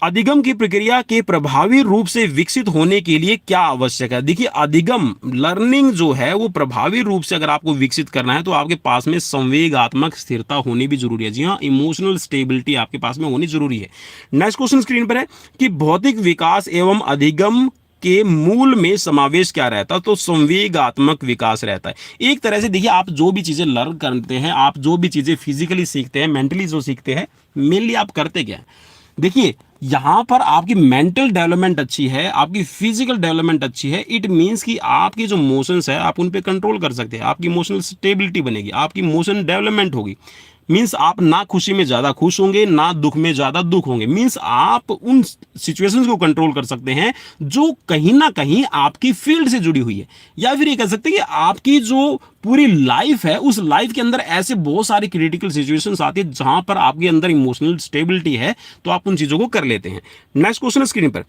अधिगम की प्रक्रिया के प्रभावी रूप से विकसित होने के लिए क्या आवश्यक है। देखिए अधिगम लर्निंग जो है वो प्रभावी रूप से अगर आपको विकसित करना है तो आपके पास में संवेगात्मक स्थिरता होनी भी जरूरी है। जी हाँ, इमोशनल स्टेबिलिटी आपके पास में होनी जरूरी है। नेक्स्ट क्वेश्चन स्क्रीन पर है कि भौतिक विकास एवं अधिगम के मूल में समावेश क्या रहता है। तो संवेगात्मक विकास रहता है। एक तरह से देखिए आप जो भी चीजें लर्न करते हैं, आप जो भी चीजें फिजिकली सीखते हैं, मेंटली जो सीखते हैं, मेनली आप करते क्या है। देखिए यहां पर आपकी मेंटल डेवलपमेंट अच्छी है, आपकी फिजिकल डेवलपमेंट अच्छी है, इट मींस कि आपकी जो मोशंस है आप उन पे कंट्रोल कर सकते हैं, आपकी इमोशनल स्टेबिलिटी बनेगी, आपकी इमोशन डेवलपमेंट होगी। मीन्स आप ना खुशी में ज्यादा खुश होंगे, ना दुख में ज्यादा दुख होंगे। मीन्स आप उन सिचुएशंस को कंट्रोल कर सकते हैं जो कहीं ना कहीं आपकी फील्ड से जुड़ी हुई है, या फिर ये कह सकते हैं कि आपकी जो पूरी लाइफ है उस लाइफ के अंदर ऐसे बहुत सारी क्रिटिकल सिचुएशंस आती है जहां पर आपके अंदर इमोशनल स्टेबिलिटी है, तो आप उन चीजों को कर लेते हैं। नेक्स्ट क्वेश्चन स्क्रीन पर,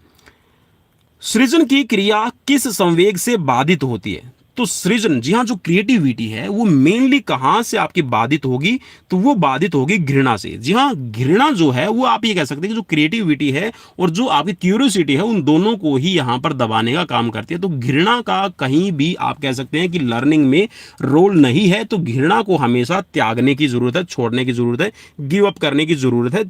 सृजन की क्रिया किस संवेग से बाधित होती है? तो सृजन, जी हाँ, जो क्रिएटिविटी है वो मेनली कहां से आपकी बाधित होगी? तो वो बाधित होगी घृणा से। जी हाँ, घृणा जो है वो आप ये कह सकते हैं कि जो क्रिएटिविटी है और जो आपकी क्यूरियोसिटी है उन दोनों को ही यहां पर दबाने का काम करती है। तो घृणा का कहीं भी आप कह सकते हैं कि लर्निंग में रोल नहीं है। तो घृणा को हमेशा त्यागने की जरूरत है, छोड़ने की जरूरत है, गिव अप करने की जरूरत है।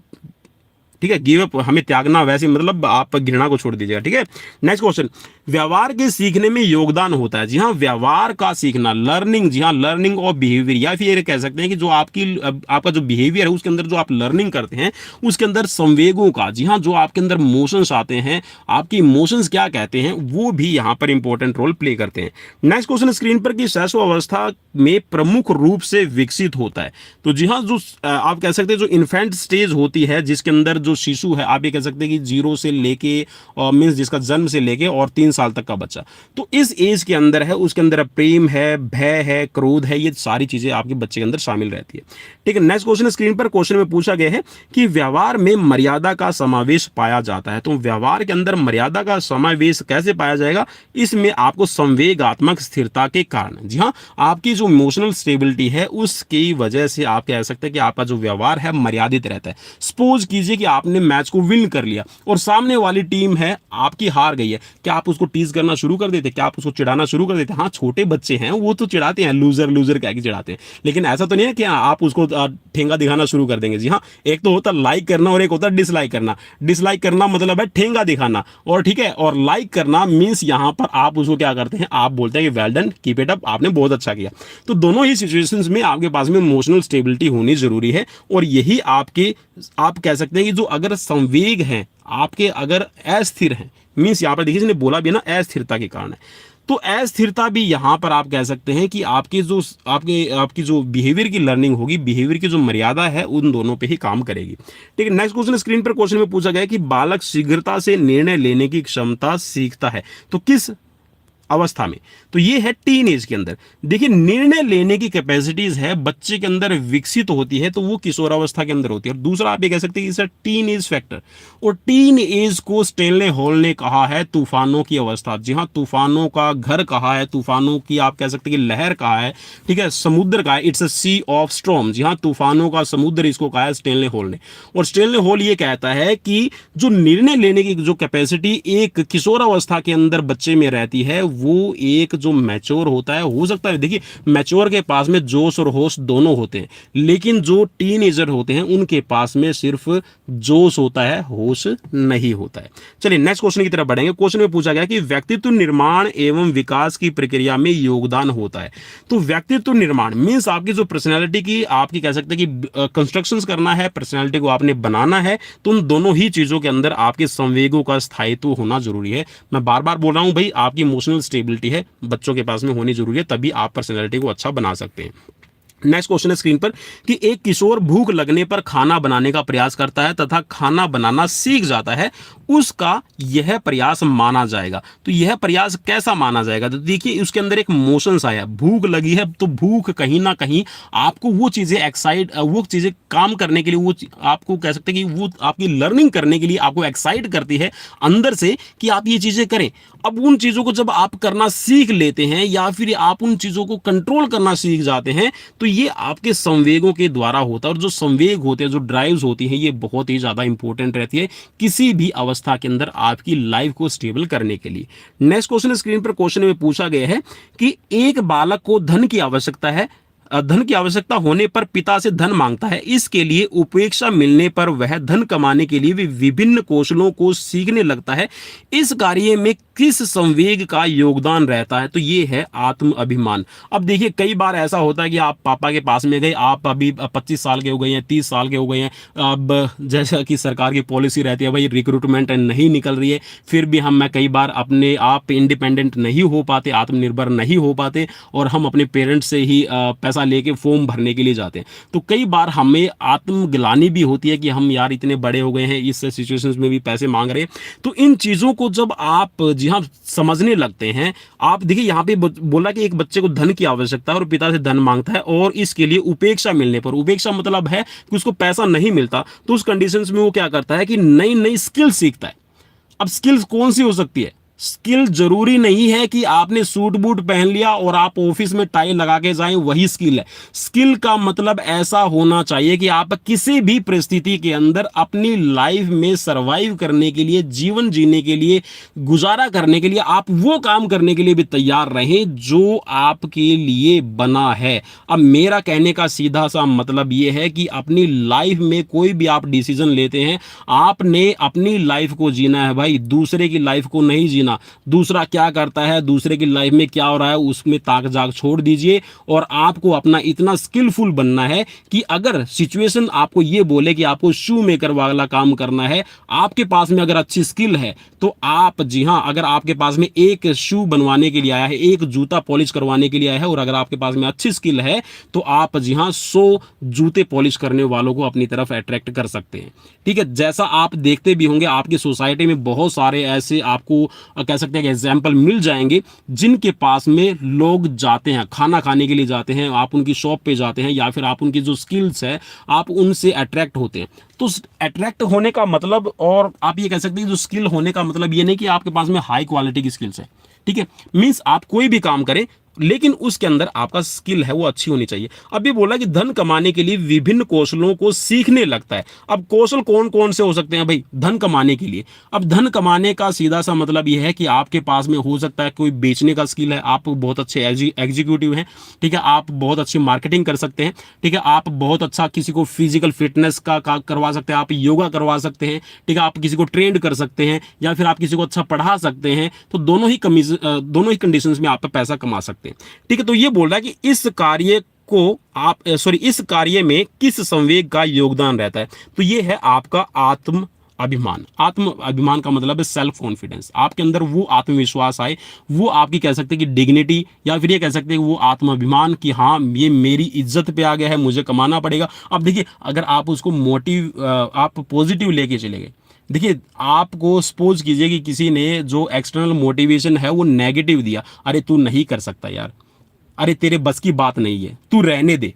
ठीक है, गिव अप हमें त्यागना, वैसे मतलब आप घृणा को छोड़ दीजिएगा। ठीक है, नेक्स्ट क्वेश्चन, व्यवहार के सीखने में योगदान होता है? जी हाँ, व्यवहार का सीखना, लर्निंग, जी हाँ, लर्निंग ऑफ बिहेवियर, या फिर ये कह सकते हैं कि जो आपका जो बिहेवियर है उसके अंदर जो आप लर्निंग करते हैं उसके अंदर संवेगों का, जी हाँ, जो आपके अंदर मोशंस आते हैं, आपके इमोशंस क्या कहते हैं, वो भी यहाँ पर इंपॉर्टेंट रोल प्ले करते हैं। नेक्स्ट क्वेश्चन स्क्रीन पर, कि शैशव अवस्था में प्रमुख रूप से विकसित होता है? तो जी हाँ, जो आप कह सकते हैं जो इन्फेंट स्टेज होती है जिसके अंदर जो शिशु है, आप ये कह सकते हैं कि 0 से लेके मींस जिसका जन्म से लेके और 3 साल तक का बच्चा, तो इस एज के अंदर है, उसके अंदर प्रेम है, भय है, क्रोध है, ये सारी चीजें आपके बच्चे के अंदर शामिल रहती है। ठीक है, नेक्स्ट क्वेश्चन स्क्रीन पर, क्वेश्चन में पूछा गया है कि व्यवहार में मर्यादा का समावेश पाया जाता है? तो व्यवहार के अंदर मर्यादा का समावेश कैसे पाया जाएगा? इसमें आपको संवेगात्मक स्थिरता के कारण, जी हाँ, आपकी जो इमोशनल स्टेबिलिटी है उसकी वजह से आप कह सकते हैं कि आपका जो व्यवहार है मर्यादित रहता है। सपोज कीजिए कि आपने मैच को विन कर लिया और सामने वाली टीम है आपकी हार गई है, क्या आप उसको टीज करना शुरू कर देते? क्या आप उसको चिढ़ाना शुरू कर देते? हाँ, छोटे बच्चे हैं वो तो चिढ़ाते हैं, लूजर लूजर कह के चिढ़ाते हैं, लेकिन ऐसा तो नहीं है कि आप उसको ठेंगा दिखाना शुरू कर देंगे। जी हाँ, एक तो होता लाइक करना और एक होता डिसलाइक करना। डिसलाइक करना मतलब है ठेंगा दिखाना, और ठीक है, और लाइक करना मीन्स यहां पर आप उसको क्या करते हैं, आप बोलते हैं कि well done, keep it up, आपने बहुत अच्छा किया। तो दोनों ही सिचुएशंस में आपके पास में इमोशनल स्टेबिलिटी होनी जरूरी है, और यही आपके, आप कह सकते हैं कि जो अगर संवेग हैं आपके अगर अस्थिर हैं, मीन्स यहां पर देखिए इसने बोला भी ना अस्थिरता के कारण है, तो अस्थिरता भी यहां पर आप कह सकते हैं कि आपकी जो बिहेवियर की लर्निंग होगी, बिहेवियर की जो मर्यादा है उन दोनों पे ही काम करेगी। ठीक है, नेक्स्ट क्वेश्चन स्क्रीन पर, क्वेश्चन में पूछा गया कि बालक शीघ्रता से निर्णय लेने की क्षमता सीखता है, तो किस अवस्था में? तो ये है टीन एज के अंदर। देखिए, निर्णय लेने की कैपेसिटीज है बच्चे के अंदर विकसित होती है, तो वो किशोर अवस्था के अंदर होती है। और दूसरा आप ये कह सकते हैं कि टीन एज फैक्टर, और टीन एज को स्टेनले हॉल ने कहा है तूफानों की अवस्था। जी हाँ, तूफानों का घर कहा है, तूफानों की आप कह सकते हैं कि लहर कहा है, ठीक है, समुद्र का है, it's a sea of storm. जी हाँ, तूफानों का समुद्र इसको कहा है स्टेनले हॉल ने। और स्टेनले हॉल ये कहता है कि जो निर्णय लेने की जो कैपेसिटी एक किशोर अवस्था के अंदर बच्चे में रहती है, वो एक जो मैच्योर होता है, हो सकता है, देखिए मैच्योर के पास में जोश और होश दोनों होते हैं, लेकिन जो टीनेजर होते हैं उनके पास में सिर्फ जोश होता है, होश नहीं होता है। चलिए नेक्स्ट क्वेश्चन की तरफ बढ़ेंगे। क्वेश्चन में पूछा गया कि व्यक्तित्व निर्माण एवं विकास की प्रक्रिया में योगदान होता है। तो व्यक्तित्व निर्माण मीन्स आपकी जो पर्सनैलिटी की, आपकी कह सकते हैं कि कंस्ट्रक्शंस करना है, पर्सनैलिटी को आपने बनाना है, तो उन दोनों ही चीजों के अंदर आपके संवेगों का स्थायित्व होना जरूरी है। मैं बार बार बोल रहा हूं भाई, आपकी इमोशनल स्टेबिलिटी है बच्चों के पास में होनी जरूरी है, तभी आप पर्सनैलिटी को अच्छा बना सकते हैं। नेक्स्ट क्वेश्चन है स्क्रीन पर कि एक किशोर भूख लगने पर खाना बनाने का प्रयास करता है तथा खाना बनाना सीख जाता है, उसका यह प्रयास माना जाएगा। तो यह प्रयास कैसा माना जाएगा? तो देखिए उसके अंदर एक मोशंस आया, भूख लगी है, तो भूख कहीं ना कहीं आपको वो चीजें काम करने के लिए, वो आपको कह सकते हैं कि वो आपकी लर्निंग करने के लिए आपको एक्साइट करती है अंदर से कि आप ये चीजें करें। अब उन चीजों को जब आप करना सीख लेते हैं या फिर आप उन चीजों को कंट्रोल करना सीख जाते हैं, तो ये आपके संवेगों के द्वारा होता है। और जो संवेग होते हैं, जो ड्राइव्स होती हैं, ये बहुत ही ज्यादा इंपॉर्टेंट रहती है किसी भी अवस्था के अंदर आपकी लाइफ को स्टेबल करने के लिए। नेक्स्ट क्वेश्चन स्क्रीन पर, क्वेश्चन में पूछा गया है कि एक बालक को धन की आवश्यकता है, धन की आवश्यकता होने पर पिता से धन मांगता है, इसके लिए उपेक्षा मिलने पर वह धन कमाने के लिए विभिन्न कौशलों को सीखने लगता है। इस कार्य में किस संवेग का योगदान रहता है? तो ये है आत्म अभिमान। अब देखिए कई बार ऐसा होता है कि आप पापा के पास में गए, आप अभी 25 साल के हो गए हैं, 30 साल के हो गए हैं, अब जैसा कि सरकार की पॉलिसी रहती है भाई रिक्रूटमेंट नहीं निकल रही है, फिर भी मैं कई बार अपने आप इंडिपेंडेंट नहीं हो पाते, आत्मनिर्भर नहीं हो पाते, और हम अपने पेरेंट्स से ही पैसा पैसा लेके फॉर्म भरने के लिए जाते हैं। तो कई बार हमें आत्मग्लानि भी होती है कि हम यार इतने बड़े हो गए हैं, इस सिचुएशंस में भी पैसे मांग रहे हैं। तो इन चीज़ों को जब आप जी हाँ समझने लगते हैं, आप देखिए यहाँ पे बोला कि एक बच्चे को धन की आवश्यकता है और पिता से धन मांगता है, और इसके लिए उपेक्षा मिलने पर, उपेक्षा मतलब है कि उसको पैसा नहीं मिलता, तो उस कंडीशंस में वो क्या करता है कि नई नई स्किल सीखता है। अब स्किल्स कौन सी हो सकती है? स्किल जरूरी नहीं है कि आपने सूट बूट पहन लिया और आप ऑफिस में टाई लगा के जाएं, वही स्किल है। स्किल का मतलब ऐसा होना चाहिए कि आप किसी भी परिस्थिति के अंदर अपनी लाइफ में सरवाइव करने के लिए, जीवन जीने के लिए, गुजारा करने के लिए आप वो काम करने के लिए भी तैयार रहें जो आपके लिए बना है। अब मेरा कहने का सीधा सा मतलब ये है कि अपनी लाइफ में कोई भी आप डिसीजन लेते हैं, आपने अपनी लाइफ को जीना है भाई, दूसरे की लाइफ को नहीं जीना। दूसरा क्या करता है, दूसरे की लाइफ में क्या हो रहा है, उसमें ताक झाक छोड़ दीजिए, और आपको अपना इतना स्किलफुल बनना है कि अगर सिचुएशन आपको ये बोले कि आपको शू मेकर वाला काम करना है, आपके पास में अगर अच्छी स्किल है तो आप जी हाँ, अगर आपके पास में एक शू बनवाने के लिए आया है, एक जूता पॉलिश करवाने के लिए आया है, और अगर आपके पास में अच्छी स्किल है तो आप जी हाँ 100 जूते पॉलिश करने वालों को अपनी तरफ अट्रैक्ट कर सकते हैं। ठीक है, जैसा आप देखते भी होंगे आपकी सोसाइटी में बहुत सारे ऐसे आपको कह सकते हैं कि एग्जाम्पल मिल जाएंगे जिनके पास में लोग जाते हैं, खाना खाने के लिए जाते हैं, आप उनकी शॉप पे जाते हैं, या फिर आप उनकी जो स्किल्स है आप उनसे अट्रैक्ट होते हैं। तो अट्रैक्ट होने का मतलब, और आप ये कह सकते हैं जो स्किल होने का मतलब ये नहीं कि आपके पास में हाई क्वालिटी की स्किल्स है। ठीक है, मीन्स आप कोई भी काम करें लेकिन उसके अंदर आपका स्किल है वो अच्छी होनी चाहिए। अब ये बोला कि धन कमाने के लिए विभिन्न कौशलों को सीखने लगता है। अब कौशल कौन कौन से हो सकते हैं भाई धन कमाने के लिए? अब धन कमाने का सीधा सा मतलब ये है कि आपके पास में हो सकता है कोई बेचने का स्किल है, आप बहुत अच्छे एग्जीक्यूटिव हैं, ठीक है, आप बहुत अच्छी मार्केटिंग कर सकते हैं, ठीक है, आप बहुत अच्छा किसी को फिजिकल फिटनेस का करवा सकते हैं, आप योगा करवा सकते हैं, ठीक है, आप किसी को ट्रेंड कर सकते हैं, या फिर आप किसी को अच्छा पढ़ा सकते हैं। तो दोनों ही कंडीशंस में आप पैसा कमा सकते हैं। ठीक है, तो ये बोल रहा है कि इस कार्य को आप इस कार्य में किस संवेग का योगदान रहता है? तो ये है आपका आत्म अभिमान। आत्म अभिमान का मतलब है सेल्फ कॉन्फिडेंस। आपके अंदर वो आत्मविश्वास आए, वो आपकी कह सकते हैं कि डिग्निटी, या फिर ये कह सकते हैं कि वो आत्म अभिमान कि हाँ ये मेरी इज्जत पे आ गया है, मुझे कमाना पड़ेगा। अब देखिए अगर आप उसको आप पॉजिटिव लेके चले गए, देखिए आपको सपोज कीजिए कि किसी ने जो एक्सटर्नल मोटिवेशन है वो नेगेटिव दिया, अरे तू नहीं कर सकता यार, अरे तेरे बस की बात नहीं है, तू रहने दे,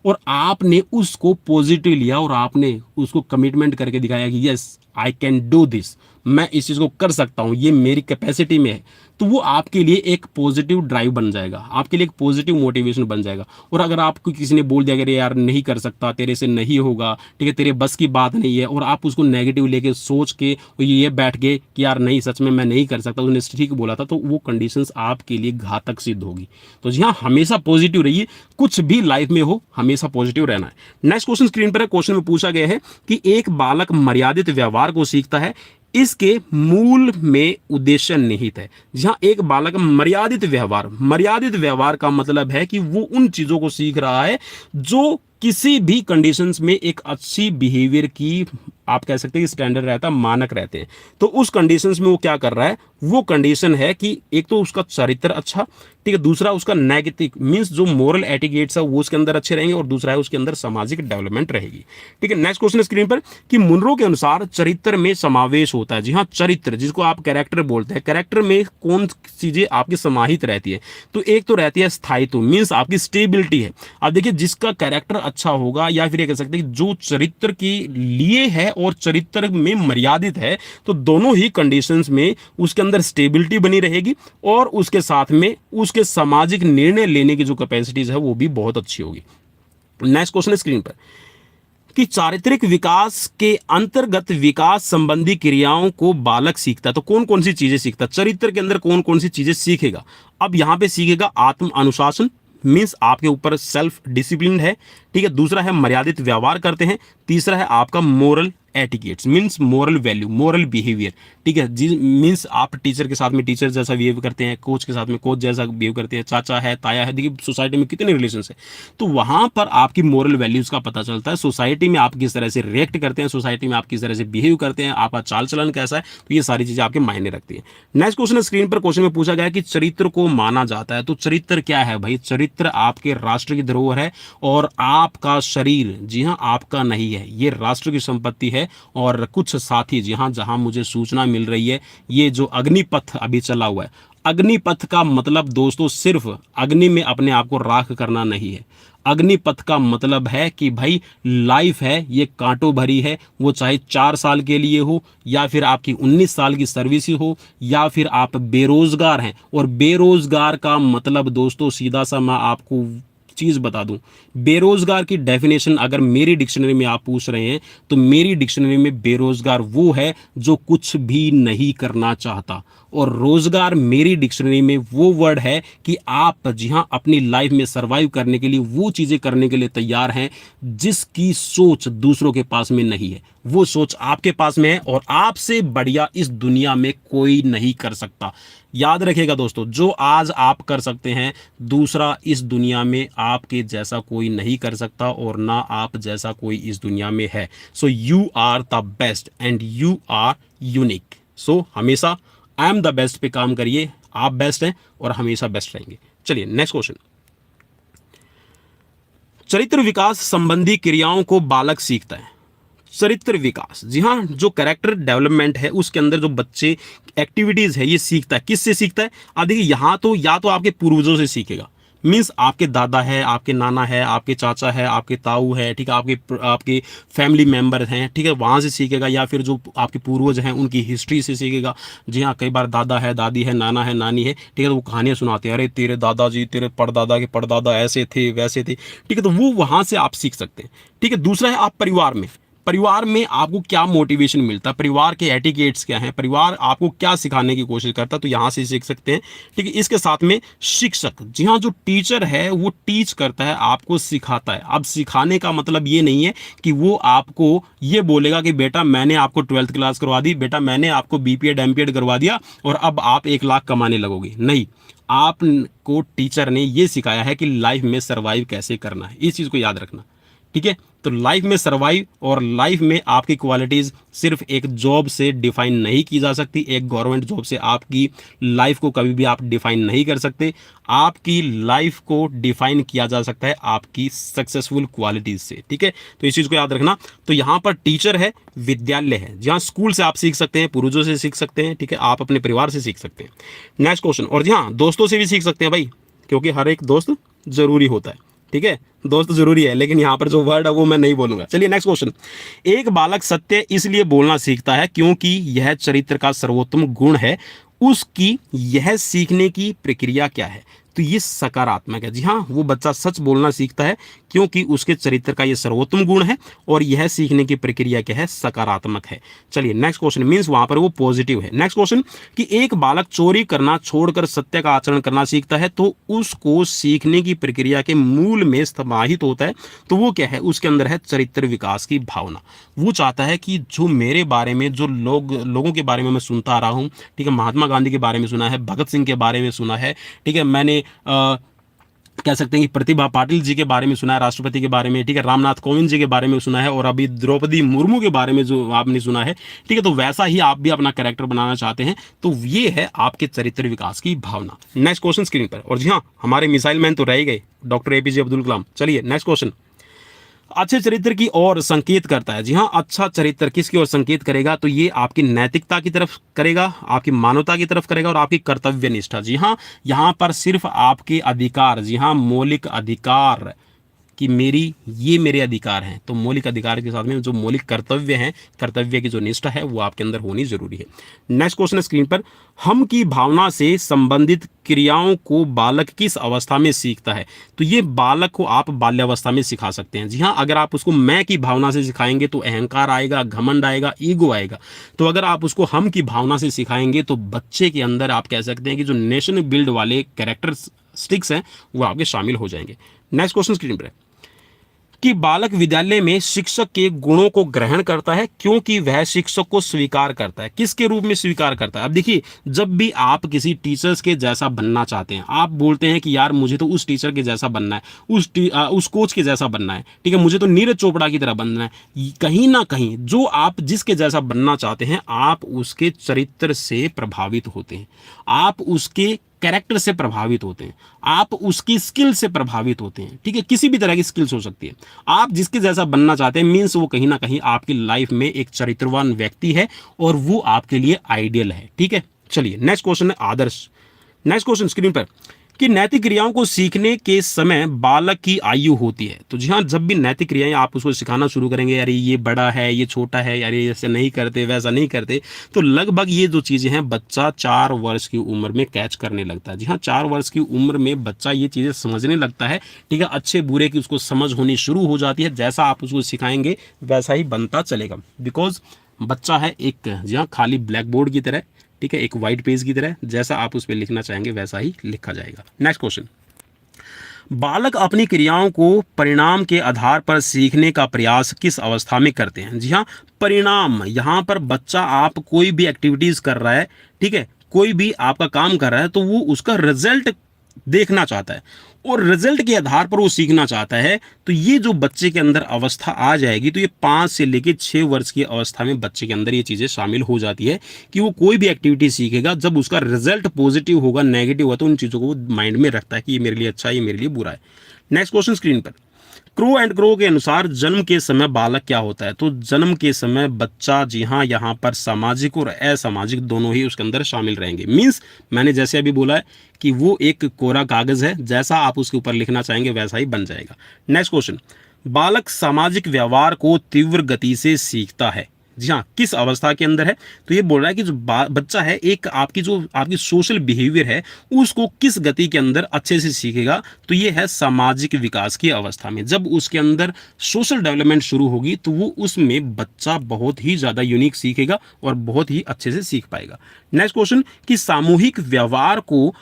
और आपने उसको पॉजिटिव लिया और आपने उसको कमिटमेंट करके दिखाया कि yes I can do this, मैं इस चीज़ को कर सकता हूँ, ये मेरी कैपेसिटी में है, तो वो आपके लिए एक पॉजिटिव ड्राइव बन जाएगा, आपके लिए एक पॉजिटिव मोटिवेशन बन जाएगा। और अगर आपको किसी ने बोल दिया कि यार नहीं कर सकता, तेरे से नहीं होगा, ठीक है, तेरे बस की बात नहीं है, और आप उसको नेगेटिव लेके सोच के ये बैठ गए कि यार नहीं सच में मैं नहीं कर सकता, उसने ठीक बोला था, तो वो कंडीशंस आपके लिए घातक सिद्ध होगी। तो जी हाँ, हमेशा पॉजिटिव रहिए, कुछ भी लाइफ में हो हमेशा पॉजिटिव रहना है। नेक्स्ट क्वेश्चन स्क्रीन पर है। क्वेश्चन में पूछा गया है कि एक बालक मर्यादित व्यवहार को सीखता है, इसके मूल में उद्देश्य निहित है। जहां एक बालक मर्यादित व्यवहार का मतलब है कि वो उन चीजों को सीख रहा है जो किसी भी कंडीशंस में एक अच्छी बिहेवियर की आप कह सकते हैं कि स्टैंडर्ड रहता है, मानक रहते हैं। तो उस कंडीशंस में वो क्या कर रहा है, वो कंडीशन है कि एक तो उसका चरित्र अच्छा, ठीक है, दूसरा उसका नेगेटिव मींस जो मोरल एटिकेट्स है वो उसके अंदर अच्छे रहेंगे, और दूसरा है उसके अंदर सामाजिक डेवलपमेंट रहेगी। ठीक है, नेक्स्ट क्वेश्चन स्क्रीन पर कि मुनरो के अनुसार चरित्र में समावेश होता है। जी हाँ, चरित्र जिसको आप कैरेक्टर बोलते हैं, कैरेक्टर में कौन चीजें आपकी समाहित रहती है? तो एक तो रहती है स्थायित्व, मीन्स आपकी स्टेबिलिटी है। अब देखिए जिसका कैरेक्टर अच्छा होगा, या फिर ये कह सकते हैं जो चरित्र के लिए है और चरित्र में मर्यादित है, तो दोनों ही कंडीशंस में उसके अंदर स्टेबिलिटी बनी रहेगी, और उसके साथ में उसके सामाजिक निर्णय लेने की जो कैपेसिटीज है वो भी बहुत अच्छी होगी। नेक्स्ट क्वेश्चन स्क्रीन पर कि चारित्रिक विकास के अंतर्गत विकास संबंधी क्रियाओं को बालक सीखता है। तो कौन कौन सी चीजें सीखता है? चरित्र के अंदर कौन कौन सी चीजें सीखेगा? अब यहां पे सीखेगा आत्म अनुशासन, मीन्स आपके ऊपर सेल्फ डिसिप्लिन है, ठीक है, दूसरा है मर्यादित व्यवहार करते हैं, तीसरा है आपका moral etiquettes means moral value, moral behaviour, ठीक है जी। मीन्स आप टीचर के साथ में टीचर जैसा बिहेव करते हैं, कोच के साथ में कोच जैसा बिहेव करते हैं, चाचा है, ताया है, देखिए सोसाइटी में कितने रिलेशन है। तो वहां पर आपकी मोरल वैल्यूज का पता चलता है, सोसाइटी में आप किस तरह से रिएक्ट करते हैं, सोसाइटी में आप किस तरह से बिहेव करते हैं, आपका चाल चलन कैसा है, तो ये सारी चीजें आपके मायने रखती है। नेक्स्ट क्वेश्चन स्क्रीन पर क्वेश्चन में पूछा गया कि चरित्र को माना जाता है, तो चरित्र क्या है भाई? चरित्र आपके राष्ट्र की धरोहर है और आपका शरीर, जी हाँ, आपका नहीं है, ये राष्ट्र की संपत्ति है। और कुछ साथी, जी हाँ, जहां मुझे सूचना मिल रही है, ये जो अग्निपथ अभी चला हुआ है, अग्निपथ का मतलब दोस्तों सिर्फ अग्नि में अपने आप को राख करना नहीं है। अग्निपथ का मतलब है कि भाई लाइफ है ये कांटों भरी है, वो चाहे 4 साल के लिए हो, या फिर आपकी 19 साल की सर्विस हो, या फिर आप बेरोजगार हैं। और बेरोजगार का मतलब दोस्तों सीधा सा मैं आपको चीज बता दूं, बेरोजगार की डेफिनेशन अगर मेरी डिक्शनरी में आप पूछ रहे हैं, तो मेरी डिक्शनरी में बेरोजगार वो है जो कुछ भी नहीं करना चाहता। और रोजगार मेरी डिक्शनरी में वो वर्ड है कि आप, जी हाँ, अपनी लाइफ में सरवाइव करने के लिए वो चीजें करने के लिए तैयार हैं जिसकी सोच दूसरों के पास में नहीं है। वो सोच आपके पास में है और आपसे बढ़िया इस दुनिया में कोई नहीं कर सकता। याद रखिएगा दोस्तों, जो आज आप कर सकते हैं दूसरा इस दुनिया में आपके जैसा कोई नहीं कर सकता, और ना आप जैसा कोई इस दुनिया में है। So you are the best and you are unique. So हमेशा आई एम द बेस्ट पे काम करिए, आप बेस्ट हैं और हमेशा बेस्ट रहेंगे। चलिए नेक्स्ट क्वेश्चन। चरित्र विकास संबंधी क्रियाओं को बालक सीखता है। चरित्र विकास, जी हाँ, जो कैरेक्टर डेवलपमेंट है उसके अंदर जो बच्चे एक्टिविटीज है ये सीखता है। किससे सीखता है? देखिए यहाँ तो या तो आपके पूर्वजों से सीखेगा, मीन्स आपके दादा है, आपके नाना है, आपके चाचा है, आपके ताऊ है, ठीक है, आपके फैमिली मेंबर हैं, ठीक है, वहाँ से सीखेगा, या फिर जो आपके पूर्वज हैं उनकी हिस्ट्री से सीखेगा। जी हाँ, कई बार दादा है, दादी है, नाना है, नानी है, ठीक है, तो वो कहानियाँ सुनाते हैं, अरे तेरे दादाजी, तेरे परदादा के परदादा ऐसे थे वैसे थे, ठीक है, तो वो वहाँ से आप सीख सकते हैं। ठीक है, दूसरा है आप परिवार में आपको क्या मोटिवेशन मिलता है, परिवार के एटिकेट्स क्या हैं, परिवार आपको क्या सिखाने की कोशिश करता है, तो यहाँ से सीख सकते हैं। ठीक है, इसके साथ में शिक्षक, जी हाँ, जो टीचर है वो टीच करता है, आपको सिखाता है। अब सिखाने का मतलब ये नहीं है कि वो आपको ये बोलेगा कि बेटा मैंने आपको 12th क्लास करवा दी, बेटा मैंने आपको बीपीएड एमपीएड करवा दिया और अब आप 1 लाख कमाने लगोगे। नहीं, आपको टीचर ने ये सिखाया है कि लाइफ में सर्वाइव कैसे करना है, इस चीज़ को याद रखना। ठीक है, तो लाइफ में सर्वाइव और लाइफ में आपकी क्वालिटीज सिर्फ एक जॉब से डिफाइन नहीं की जा सकती, एक गवर्नमेंट जॉब से आपकी लाइफ को कभी भी आप डिफाइन नहीं कर सकते। आपकी लाइफ को डिफाइन किया जा सकता है आपकी सक्सेसफुल क्वालिटीज से। ठीक है, तो इस चीज को याद रखना। तो यहाँ पर टीचर है, विद्यालय है, जहाँ स्कूल से आप सीख सकते हैं, पूर्वजों से सीख सकते हैं, ठीक है, आप अपने परिवार से सीख सकते हैं। नेक्स्ट क्वेश्चन, और जी हाँ, दोस्तों से भी सीख सकते हैं भाई, क्योंकि हर एक दोस्त जरूरी होता है। ठीक है, दोस्त जरूरी है, लेकिन यहां पर जो वर्ड है वो मैं नहीं बोलूंगा। चलिए नेक्स्ट क्वेश्चन। एक बालक सत्य इसलिए बोलना सीखता है क्योंकि यह चरित्र का सर्वोत्तम गुण है। उसकी यह सीखने की प्रक्रिया क्या है? तो ये सकारात्मक है। जी हाँ, वो बच्चा सच बोलना सीखता है क्योंकि उसके चरित्र का ये सर्वोत्तम गुण है और यह सीखने की प्रक्रिया क्या है? सकारात्मक है। चलिए नेक्स्ट क्वेश्चन, मीन्स वहां पर वो पॉजिटिव है। नेक्स्ट क्वेश्चन कि एक बालक चोरी करना छोड़कर सत्य का आचरण करना सीखता है, तो उसको सीखने की प्रक्रिया के मूल में समाहित होता है, तो वो क्या है? उसके अंदर है चरित्र विकास की भावना। वो चाहता है कि जो मेरे बारे में, जो लोगों के बारे में मैं सुनता आ रहा हूँ, ठीक है, महात्मा गांधी के बारे में सुना है, भगत सिंह के बारे में सुना है, ठीक है, मैंने कह सकते हैं कि प्रतिभा पाटिल जी के बारे में सुना है, राष्ट्रपति के बारे में, ठीक है, रामनाथ कोविंद जी के बारे में सुना है, और अभी द्रौपदी मुर्मू के बारे में जो आपने सुना है। ठीक है, तो वैसा ही आप भी अपना कैरेक्टर बनाना चाहते हैं, तो ये है आपके चरित्र विकास की भावना। नेक्स्ट क्वेश्चन स्क्रीन पर, और जी हाँ, हमारे मिसाइल मैन तो रह गए, डॉक्टर एपीजे अब्दुल कलाम। चलिए नेक्स्ट क्वेश्चन, अच्छे चरित्र की ओर संकेत करता है। जी हाँ, अच्छा चरित्र किसकी ओर संकेत करेगा? तो ये आपकी नैतिकता की तरफ करेगा, आपकी मानवता की तरफ करेगा और आपकी कर्तव्य निष्ठा। जी हाँ, यहाँ पर सिर्फ आपके अधिकार, जी हाँ, मौलिक अधिकार कि मेरे अधिकार हैं, तो मौलिक अधिकार के साथ में जो मौलिक कर्तव्य हैं, कर्तव्य की जो निष्ठा है वो आपके अंदर होनी जरूरी है। नेक्स्ट क्वेश्चन स्क्रीन पर, हम की भावना से संबंधित क्रियाओं को बालक किस अवस्था में सीखता है? तो ये बालक को आप बाल्यावस्था में सिखा सकते हैं। जी हाँ, अगर आप उसको मैं की भावना से सिखाएंगे तो अहंकार आएगा, घमंड आएगा, ईगो आएगा। तो अगर आप उसको हम की भावना से सिखाएंगे तो बच्चे के अंदर आप कह सकते हैं कि जो नेशन बिल्ड वाले कैरेक्टरिस्टिक्स हैं वो आपके शामिल हो जाएंगे। नेक्स्ट क्वेश्चन स्क्रीन पर, कि बालक विद्यालय में शिक्षक के गुणों को ग्रहण करता है क्योंकि वह शिक्षक को स्वीकार करता है। किसके रूप में स्वीकार करता है? अब देखिए, जब भी आप किसी टीचर्स के जैसा बनना चाहते हैं, आप बोलते हैं कि यार मुझे तो उस टीचर के जैसा बनना है, उस कोच के जैसा बनना है, ठीक है, मुझे तो नीरज चोपड़ा की तरह बनना है। कहीं ना कहीं जो आप जिसके जैसा बनना चाहते हैं, आप उसके चरित्र से प्रभावित होते हैं, आप उसके कैरेक्टर से प्रभावित होते हैं, आप उसकी स्किल से प्रभावित होते हैं, ठीक है, किसी भी तरह की स्किल्स हो सकती है। आप जिसके जैसा बनना चाहते हैं मीन्स वो कहीं ना कहीं आपकी लाइफ में एक चरित्रवान व्यक्ति है और वो आपके लिए आइडियल है, ठीक है। चलिए नेक्स्ट क्वेश्चन है आदर्श। नेक्स्ट क्वेश्चन स्क्रीन पर कि नैतिक क्रियाओं को सीखने के समय बालक की आयु होती है। तो जी हाँ, जब भी नैतिक क्रियाएं आप उसको सिखाना शुरू करेंगे, यार ये बड़ा है, ये छोटा है, यार ये ऐसे नहीं करते, वैसा नहीं करते, तो लगभग ये जो चीज़ें हैं बच्चा 4 वर्ष की उम्र में कैच करने लगता है। जी हाँ, 4 वर्ष की उम्र में बच्चा ये चीज़ें समझने लगता है, ठीक है, अच्छे बुरे की उसको समझ होनी शुरू हो जाती है। जैसा आप उसको सिखाएंगे वैसा ही बनता चलेगा, बिकॉज बच्चा है एक जी हाँ खाली ब्लैक बोर्ड की तरह, ठीक है, एक वाइट पेज की तरह, जैसा आप उस पर लिखना चाहेंगे वैसा ही लिखा जाएगा। नेक्स्ट क्वेश्चन, बालक अपनी क्रियाओं को परिणाम के आधार पर सीखने का प्रयास किस अवस्था में करते हैं? जी हाँ, परिणाम, यहाँ पर बच्चा आप कोई भी एक्टिविटीज कर रहा है, ठीक है, कोई भी आपका काम कर रहा है तो वो उसका रिजल्ट देखना चाहता है और रिजल्ट के आधार पर वो सीखना चाहता है। तो ये जो बच्चे के अंदर अवस्था आ जाएगी, तो ये 5 से लेकर 6 वर्ष की अवस्था में बच्चे के अंदर ये चीज़ें शामिल हो जाती है कि वो कोई भी एक्टिविटी सीखेगा, जब उसका रिजल्ट पॉजिटिव होगा, नेगेटिव होगा, तो उन चीज़ों को वो माइंड में रखता है कि ये मेरे लिए अच्छा है, ये मेरे लिए बुरा है। नेक्स्ट क्वेश्चन स्क्रीन पर, क्रो एंड क्रो के अनुसार जन्म के समय बालक क्या होता है? तो जन्म के समय बच्चा जी हाँ यहाँ पर सामाजिक और असामाजिक दोनों ही उसके अंदर शामिल रहेंगे। मीन्स मैंने जैसे अभी बोला है कि वो एक कोरा कागज है, जैसा आप उसके ऊपर लिखना चाहेंगे वैसा ही बन जाएगा। नेक्स्ट क्वेश्चन, बालक सामाजिक व्यवहार को तीव्र गति से सीखता है, जी हाँ, किस अवस्था के अंदर है? तो ये बोल रहा है कि जो बच्चा है, एक आपकी सोशल बिहेवियर है उसको किस गति के अंदर अच्छे से सीखेगा? तो ये है सामाजिक विकास की अवस्था में। जब उसके अंदर सोशल डेवलपमेंट शुरू होगी तो वो उसमें बच्चा बहुत ही ज़्यादा यूनिक सीखेगा और बहुत ही अच्छे से सीख पाएगा। नेक्स्ट क्वेश्चन, कि सामूहिक व्यवहार को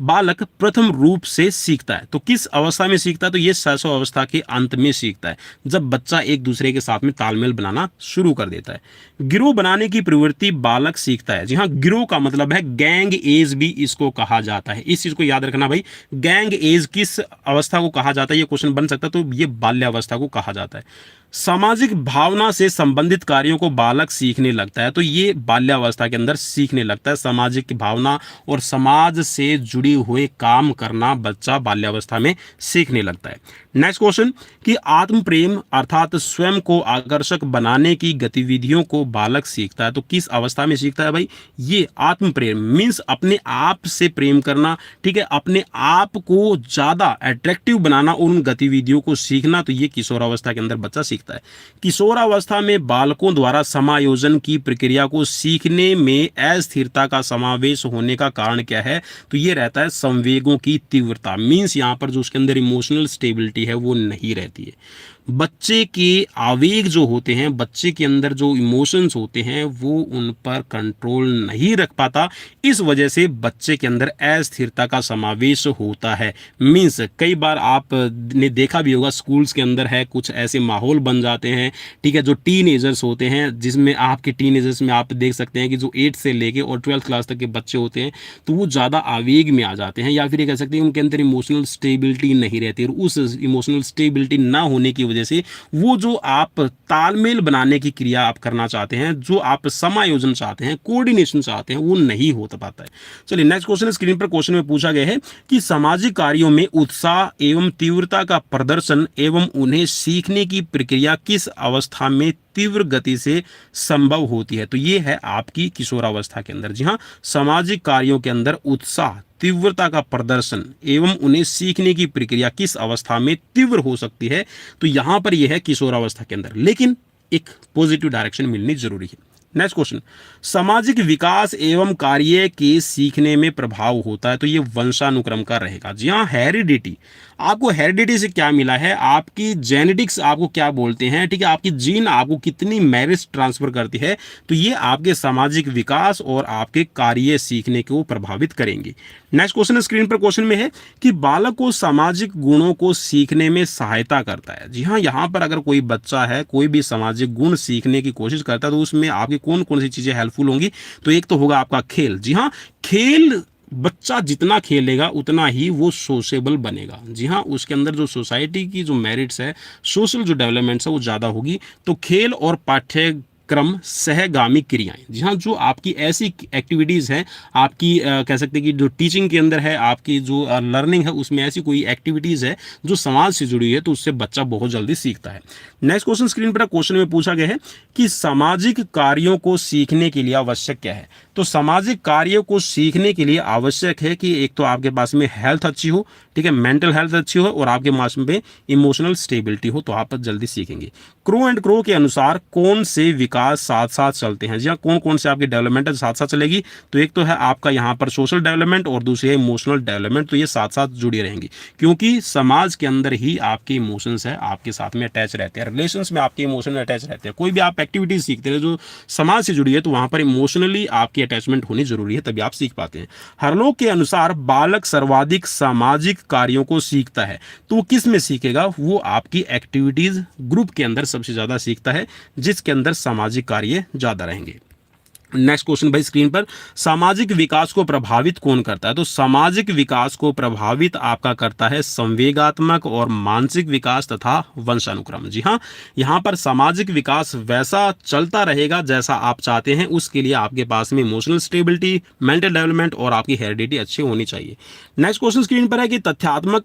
बालक प्रथम रूप से सीखता है, तो किस अवस्था में सीखता है? तो ये शैशव अवस्था के अंत में सीखता है, जब बच्चा एक दूसरे के साथ में तालमेल बनाना शुरू कर देता है। गिरोह बनाने की प्रवृत्ति बालक सीखता है। जी हाँ, गिरोह का मतलब है गैंग एज भी इसको कहा जाता है। इस चीज को याद रखना भाई, गैंग एज किस अवस्था को कहा जाता है, ये क्वेश्चन बन सकता है, तो ये बाल्यावस्था को कहा जाता है। सामाजिक भावना से संबंधित कार्यों को बालक सीखने लगता है, तो ये बाल्यावस्था के अंदर सीखने लगता है। सामाजिक भावना और समाज से जुड़ी हुए काम करना बच्चा बाल्यावस्था में सीखने लगता है। नेक्स्ट क्वेश्चन, कि आत्म प्रेम अर्थात स्वयं को आकर्षक बनाने की गतिविधियों को बालक सीखता है, तो किस अवस्था में सीखता है भाई? ये आत्म प्रेम मीन्स अपने आप से प्रेम करना, ठीक है, अपने आप को ज्यादा अट्रैक्टिव बनाना, उन गतिविधियों को सीखना, तो ये किशोरावस्था के अंदर बच्चा सीखता है। किशोरावस्था में बालकों द्वारा समायोजन की प्रक्रिया को सीखने में अस्थिरता का समावेश होने का कारण क्या है? तो ये रहता है संवेगों की तीव्रता। मीन्स यहाँ पर जो उसके अंदर इमोशनल स्टेबिलिटी है वो नहीं रहती है। बच्चे के आवेग जो होते हैं, बच्चे के अंदर जो इमोशंस होते हैं, वो उन पर कंट्रोल नहीं रख पाता। इस वजह से बच्चे के अंदर अस्थिरता का समावेश होता है। मीन्स कई बार आपने देखा भी होगा, स्कूल्स के अंदर है कुछ ऐसे माहौल बन जाते हैं, ठीक है, जो टीनेजर्स होते हैं, जिसमें आपके टीनेजर्स में आप देख सकते हैं कि जो 8 से लेके और 12th क्लास तक के बच्चे होते हैं, तो वो ज़्यादा आवेग में आ जाते हैं, या फिर ये कह सकते हैं उनके अंदर इमोशनल स्टेबिलिटी नहीं रहती। और उस इमोशनल स्टेबिलिटी ना होने की वजह से वो जो आप तालमेल बनाने की क्रिया आप करना चाहते हैं, जो आप समायोजन चाहते हैं, कोऑर्डिनेशन चाहते हैं, वो नहीं हो पाता है। चलिए नेक्स्ट क्वेश्चन स्क्रीन पर क्वेश्चन में पूछा गया है कि सामाजिक कार्यों में उत्साह एवं तीव्रता का प्रदर्शन एवं उन्हें सीखने की प्रक्रिया किस अवस्था में तीव्र गति से संभव होती है? तो ये है आपकी किशोरावस्था के अंदर। जी हाँ, सामाजिक कार्यों के अंदर उत्साह, तीव्रता का प्रदर्शन एवं उन्हें सीखने की प्रक्रिया किस अवस्था में तीव्र हो सकती है? तो यहां पर यह है किशोरावस्था के अंदर, लेकिन एक पॉजिटिव डायरेक्शन मिलनी जरूरी है। नेक्स्ट क्वेश्चन, सामाजिक विकास एवं कार्य के सीखने में प्रभाव होता है, तो ये वंशानुक्रम का रहेगा। जी हाँ, हेरिडिटी। आपको हेरिडिटी से क्या मिला है, आपकी जेनेटिक्स आपको क्या बोलते हैं, ठीक है, आपकी जीन आपको कितनी मेरिट्स ट्रांसफर करती है, तो ये आपके सामाजिक विकास और आपके कार्य सीखने को प्रभावित करेंगे। नेक्स्ट क्वेश्चन स्क्रीन पर क्वेश्चन में है कि बालक को सामाजिक गुणों को सीखने में सहायता करता है। जी हाँ, यहाँ पर अगर कोई बच्चा है, कोई भी सामाजिक गुण सीखने की कोशिश करता है, तो उसमें आपकी कौन कौन सी चीजें हेल्पफुल होंगी, तो एक तो होगा आपका खेल। जी हाँ, खेल, बच्चा जितना खेलेगा उतना ही वो सोशेबल बनेगा। जी हाँ, उसके अंदर जो सोसाइटी की जो मेरिट्स है, सोशल जो डेवलपमेंट्स है वो ज़्यादा होगी। तो खेल और पाठ्यक्रम सहगामी क्रियाएं, जी हाँ, जो आपकी ऐसी एक्टिविटीज़ हैं, आपकी कह सकते हैं कि जो टीचिंग के अंदर है, आपकी जो लर्निंग है, उसमें ऐसी कोई एक्टिविटीज़ है जो समाज से जुड़ी है, तो उससे बच्चा बहुत जल्दी सीखता है। नेक्स्ट क्वेश्चन स्क्रीन पर क्वेश्चन में पूछा गया है कि सामाजिक कार्यों को सीखने के लिए आवश्यक क्या है। तो सामाजिक कार्यों को सीखने के लिए आवश्यक है कि एक तो आपके पास में हेल्थ अच्छी हो, ठीक है, मेंटल हेल्थ अच्छी हो, और आपके पास में इमोशनल स्टेबिलिटी हो, तो आप जल्दी सीखेंगे। क्रो एंड क्रो के अनुसार कौन से विकास साथ साथ चलते हैं। जी हाँ, कौन कौन से आपके डेवलपमेंट साथ साथ चलेगी, तो एक तो है आपका यहाँ पर सोशल डेवलपमेंट और दूसरी है इमोशनल डेवलपमेंट। तो ये साथ साथ जुड़ी रहेंगी, क्योंकि समाज के अंदर ही आपके इमोशंस है आपके साथ में अटैच रहते हैं, रिलेशंस में आपके इमोशन अटैच रहते हैं। कोई भी आप एक्टिविटीज सीखते हैं जो समाज से जुड़ी है, तो वहां पर इमोशनली आपकी अटैचमेंट होनी जरूरी है, तभी आप सीख पाते हैं। हरलोग के अनुसार बालक सर्वाधिक सामाजिक कार्यों को सीखता है, तो वो किस में सीखेगा, वो आपकी एक्टिविटीज ग्रुप के अंदर सबसे ज्यादा सीखता है, जिसके अंदर सामाजिक कार्य ज्यादा रहेंगे। नेक्स्ट क्वेश्चन भाई स्क्रीन पर, सामाजिक विकास को प्रभावित कौन करता है। तो सामाजिक विकास को प्रभावित आपका करता है संवेगात्मक और मानसिक विकास तथा वंशानुक्रम। जी हाँ, यहाँ पर सामाजिक विकास वैसा चलता रहेगा जैसा आप चाहते हैं, उसके लिए आपके पास में इमोशनल स्टेबिलिटी, मेंटल डेवलपमेंट और आपकी हेरिडिटी अच्छी होनी चाहिए। नेक्स्ट क्वेश्चन स्क्रीन पर है कि तथ्यात्मक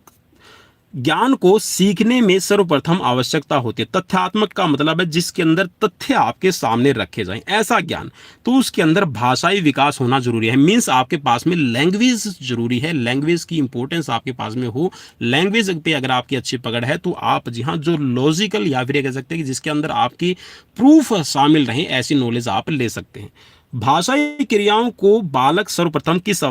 ज्ञान को सीखने में सर्वप्रथम आवश्यकता होती है। तथ्यात्मक का मतलब है जिसके अंदर तथ्य आपके सामने रखे जाएं, ऐसा ज्ञान। तो उसके अंदर भाषाई विकास होना जरूरी है, मीन्स आपके पास में लैंग्वेज जरूरी है, लैंग्वेज की इंपॉर्टेंस आपके पास में हो। लैंग्वेज पे अगर आपकी अच्छी पकड़ है, तो आप जी हाँ, जो लॉजिकल या फिर कह सकते हैं कि जिसके अंदर आपकी प्रूफ शामिल रहे, ऐसी नॉलेज आप ले सकते हैं। भाषाई क्रियाओं को बालक सर्वप्रथम किस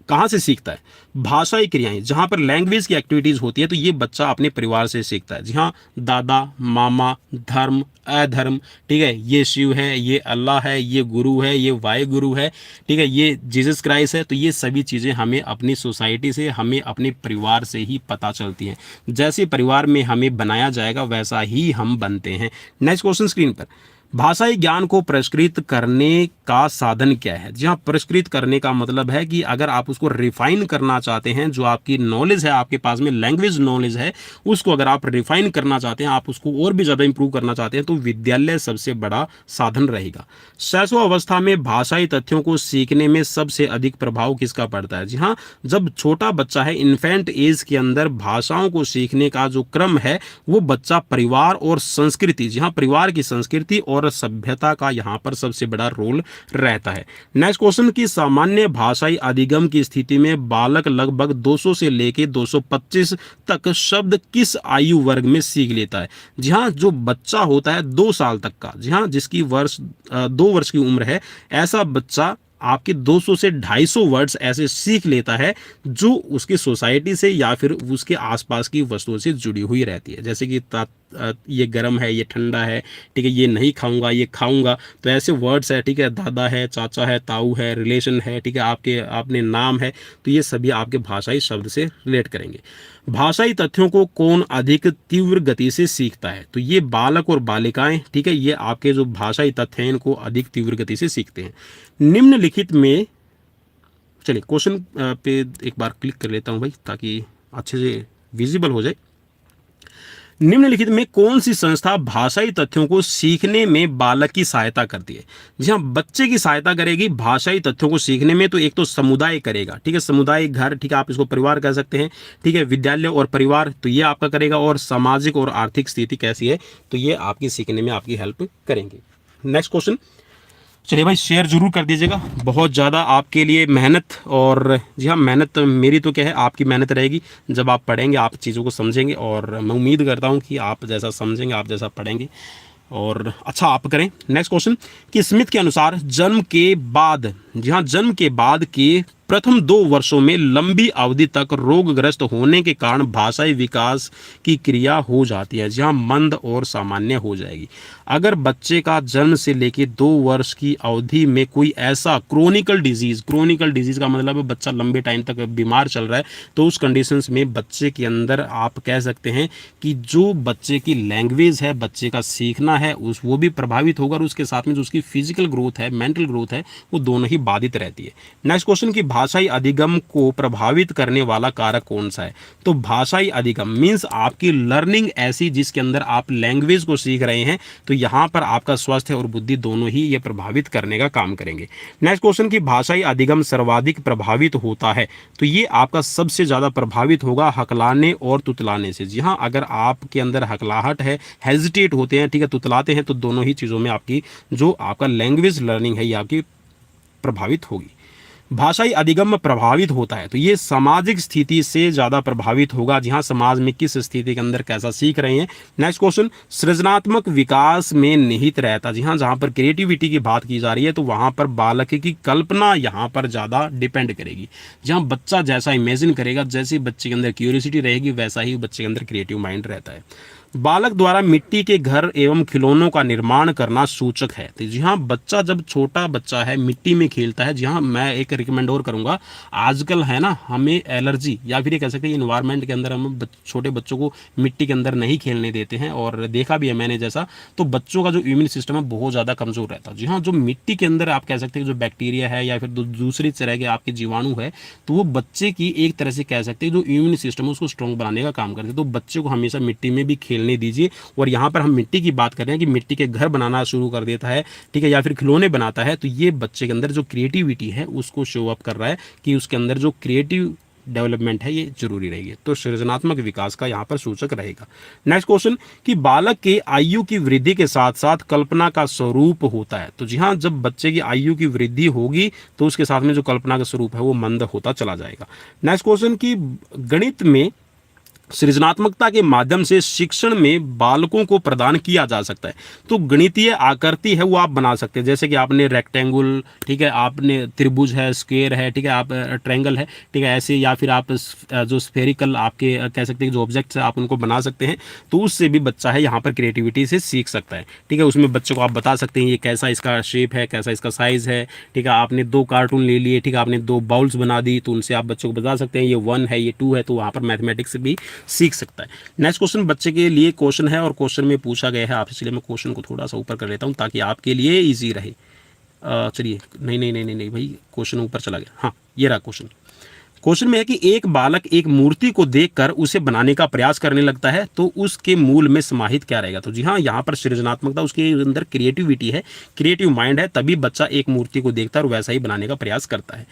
कहाँ से सीखता है, भाषाई क्रियाएं, जहां पर लैंग्वेज की एक्टिविटीज होती है, तो ये बच्चा अपने परिवार से सीखता है। जी हाँ, दादा, मामा, धर्म, अधर्म, ठीक है, ये शिव है, ये अल्लाह है, ये गुरु है, ये वाहे गुरु है, ठीक है, ये जीसस क्राइस्ट है। तो ये सभी चीज़ें हमें अपनी सोसाइटी से, हमें अपने परिवार से ही पता चलती हैं। जैसे परिवार में हमें बनाया जाएगा, वैसा ही हम बनते हैं। नेक्स्ट क्वेश्चन स्क्रीन पर, भाषाई ज्ञान को परिष्कृत करने का साधन क्या है। जी हाँ, परिष्कृत करने का मतलब है कि अगर आप उसको रिफाइन करना चाहते हैं, जो आपकी नॉलेज है, आपके पास में लैंग्वेज नॉलेज है, उसको अगर आप रिफाइन करना चाहते हैं, आप उसको और भी ज़्यादा इंप्रूव करना चाहते हैं, तो विद्यालय सबसे बड़ा साधन रहेगा। शैशव अवस्था में भाषाई तथ्यों को सीखने में सबसे अधिक प्रभाव किसका पड़ता है। जी हाँ, जब छोटा बच्चा है, इन्फेंट एज के अंदर भाषाओं को सीखने का जो क्रम है, वो बच्चा परिवार और संस्कृति, जी हाँ, परिवार की संस्कृति और सभ्यता का यहां पर सबसे बड़ा रोल रहता है। नेक्स्ट क्वेश्चन की सामान्य भाषाई अधिगम की स्थिति में बालक लगभग 200 से लेके 225 तक शब्द किस आयु वर्ग में सीख लेता है। जी हाँ, जो बच्चा होता है 2 साल तक का, जी हाँ, जिसकी 2 वर्ष की उम्र है, ऐसा बच्चा आपके 200 से 250 वर्ड्स ऐसे सीख लेता है, जो उसकी सोसाइटी से या फिर उसके आसपास की वस्तुओं से जुड़ी हुई रहती है। जैसे कि ये गर्म है, ये ठंडा है, ठीक है, ये नहीं खाऊंगा, ये खाऊंगा, तो ऐसे वर्ड्स है, ठीक है, दादा है, चाचा है, ताऊ है, रिलेशन है, ठीक है, आपने नाम है, तो ये सभी आपके भाषाई शब्द से रिलेट करेंगे। भाषाई तथ्यों को कौन अधिक तीव्र गति से सीखता है। तो ये बालक और बालिकाएं, ठीक है, ये आपके जो भाषाई तथ्य हैं, इनको अधिक तीव्र गति से सीखते हैं। निम्नलिखित में, चलिए क्वेश्चन पे एक बार क्लिक कर लेता हूं भाई, ताकि अच्छे से विजिबल हो जाए। निम्नलिखित में कौन सी संस्था भाषाई तथ्यों को सीखने में बालक की सहायता करती है। जी हाँ, बच्चे की सहायता करेगी भाषाई तथ्यों को सीखने में। तो एक तो समुदाय करेगा, ठीक है, समुदाय, घर, ठीक है, आप इसको परिवार कह सकते हैं, ठीक है, विद्यालय और परिवार, तो ये आपका करेगा। और सामाजिक और आर्थिक स्थिति कैसी है, तो ये आपकी सीखने में आपकी हेल्प करेंगे। नेक्स्ट क्वेश्चन, चलिए भाई शेयर जरूर कर दीजिएगा, बहुत ज़्यादा आपके लिए मेहनत, और जी हाँ, मेहनत मेरी तो क्या है, आपकी मेहनत रहेगी। जब आप पढ़ेंगे, आप चीज़ों को समझेंगे, और मैं उम्मीद करता हूँ कि आप जैसा समझेंगे, आप जैसा पढ़ेंगे, और अच्छा आप करें। नेक्स्ट क्वेश्चन कि स्मिथ के अनुसार जन्म के बाद, जी हाँ, जन्म के बाद के प्रथम 2 वर्षों में लंबी अवधि तक रोगग्रस्त होने के कारण भाषाई विकास की क्रिया हो जाती है, जहाँ मंद और सामान्य हो जाएगी। अगर बच्चे का जन्म से लेकर 2 वर्ष की अवधि में कोई ऐसा क्रोनिकल डिजीज का मतलब है बच्चा लंबे टाइम तक बीमार चल रहा है, तो उस कंडीशंस में बच्चे के अंदर आप कह सकते हैं कि जो बच्चे की लैंग्वेज है, बच्चे का सीखना है, उस वो भी प्रभावित होगा और उसके साथ में जो उसकी फिजिकल ग्रोथ है, मेंटल ग्रोथ है, वो दोनों ही बाधित रहती है। नेक्स्ट क्वेश्चन की भाषाई अधिगम को प्रभावित करने वाला कारक कौन सा है? तो भाषाई अधिगम मीन्स आपकी लर्निंग ऐसी जिसके अंदर आप लैंग्वेज को सीख रहे हैं, तो यहाँ पर आपका स्वास्थ्य और बुद्धि दोनों ही ये प्रभावित करने का काम करेंगे। नेक्स्ट क्वेश्चन की भाषाई अधिगम सर्वाधिक प्रभावित होता है, तो ये आपका सबसे ज़्यादा प्रभावित होगा हकलाने और तुतलाने से। जी हाँ, अगर आपके अंदर हकलाहट है, हेजिटेट होते हैं, ठीक है, तुतलाते हैं, तो दोनों ही चीज़ों में आपकी जो आपका लैंग्वेज लर्निंग है ये आपकी प्रभावित होगी। भाषाई अधिगम प्रभावित होता है तो ये सामाजिक स्थिति से ज़्यादा प्रभावित होगा, जहाँ समाज में किस स्थिति के अंदर कैसा सीख रहे हैं। नेक्स्ट क्वेश्चन सृजनात्मक विकास में निहित रहता, जी हाँ, जहाँ पर क्रिएटिविटी की बात की जा रही है तो वहाँ पर बालक की कल्पना यहाँ पर ज़्यादा डिपेंड करेगी। जहाँ बच्चा जैसा इमेजिन करेगा, जैसे बच्चे के अंदर क्यूरियोसिटी रहेगी, वैसा ही बच्चे के अंदर क्रिएटिव माइंड रहता है। बालक द्वारा मिट्टी के घर एवं खिलौनों का निर्माण करना सूचक है, तो जी हाँ, बच्चा जब छोटा बच्चा है मिट्टी में खेलता है। जी हाँ, मैं एक रिकमेंड और करूँगा, आजकल है ना हमें एलर्जी या फिर ये कह सकते हैं इन्वायरमेंट के अंदर हम छोटे बच्चों को मिट्टी के अंदर नहीं खेलने देते हैं, और देखा भी है मैंने जैसा, तो बच्चों का जो इम्यून सिस्टम है बहुत ज़्यादा कमज़ोर रहता है। जी हाँ, जो मिट्टी के अंदर आप कह सकते हैं जो बैक्टीरिया है या फिर दूसरी तरह के आपके जीवाणु है, तो वो बच्चे की एक तरह से कह सकते हैं जो इम्यून सिस्टम है उसको स्ट्रॉन्ग बनाने का काम करते हैं। तो बच्चे को हमेशा मिट्टी में भी खेलने दीजिए। और यहाँ पर हम मिट्टी की बात कर रहे हैं कि मिट्टी के घर बनाना शुरू कर देता है, ठीक है, या फिर खिलौने बनाता है, तो ये बच्चे के अंदर जो क्रिएटिविटी है उसको शो अप कर रहा है कि उसके अंदर जो क्रिएटिव डेवलपमेंट है ये जरूरी रहेगी, तो सृजनात्मक विकास का यहाँ पर सूचक रहेगा। नेक्स्ट क्वेश्चन कि बालक के आयु की वृद्धि के साथ साथ कल्पना का स्वरूप होता है, तो जी हाँ, जब बच्चे की आयु की वृद्धि होगी तो उसके साथ में जो कल्पना का स्वरूप है वो मंद होता चला जाएगा। नेक्स्ट क्वेश्चन कि गणित में सृजनात्मकता के माध्यम से शिक्षण में बालकों को प्रदान किया जा सकता है, तो गणितीय आकृति है वो आप बना सकते हैं, जैसे कि आपने रेक्टेंगल, ठीक है, आपने त्रिभुज है, स्क्वायर है, ठीक है, आप ट्रायंगल है, ठीक है, ऐसे, या फिर आप जो स्फेरिकल आपके कह सकते हैं जो ऑब्जेक्ट्स है आप उनको बना सकते हैं, तो उससे भी बच्चा है यहाँ पर क्रिएटिविटी से सीख सकता है। ठीक है, उसमें बच्चे को आप बता सकते हैं ये कैसा इसका शेप है, कैसा इसका साइज़ है, ठीक है, आपने 2 कार्टून ले लिए, ठीक है, आपने 2 बाउल्स बना दी, तो उनसे आप बच्चों को बता सकते हैं ये 1 है, ये 2 है, तो वहाँ पर मैथमेटिक्स भी सीख सकता है। नेक्स्ट क्वेश्चन बच्चे के लिए क्वेश्चन है और क्वेश्चन में पूछा गया है आप, इसलिए मैं क्वेश्चन को थोड़ा सा ऊपर कर लेता हूं ताकि आपके लिए इजी रहे। चलिए, नहीं भाई, क्वेश्चन ऊपर चला गया। हाँ, ये रहा क्वेश्चन। क्वेश्चन में है कि एक बालक एक मूर्ति को देखकर उसे बनाने का प्रयास करने लगता है, तो उसके मूल में समाहित क्या रहेगा? तो जी हाँ, यहाँ पर सृजनात्मकता, उसके अंदर क्रिएटिविटी है, क्रिएटिव माइंड है, तभी बच्चा एक मूर्ति को देखता है और वैसा ही बनाने का प्रयास करता है।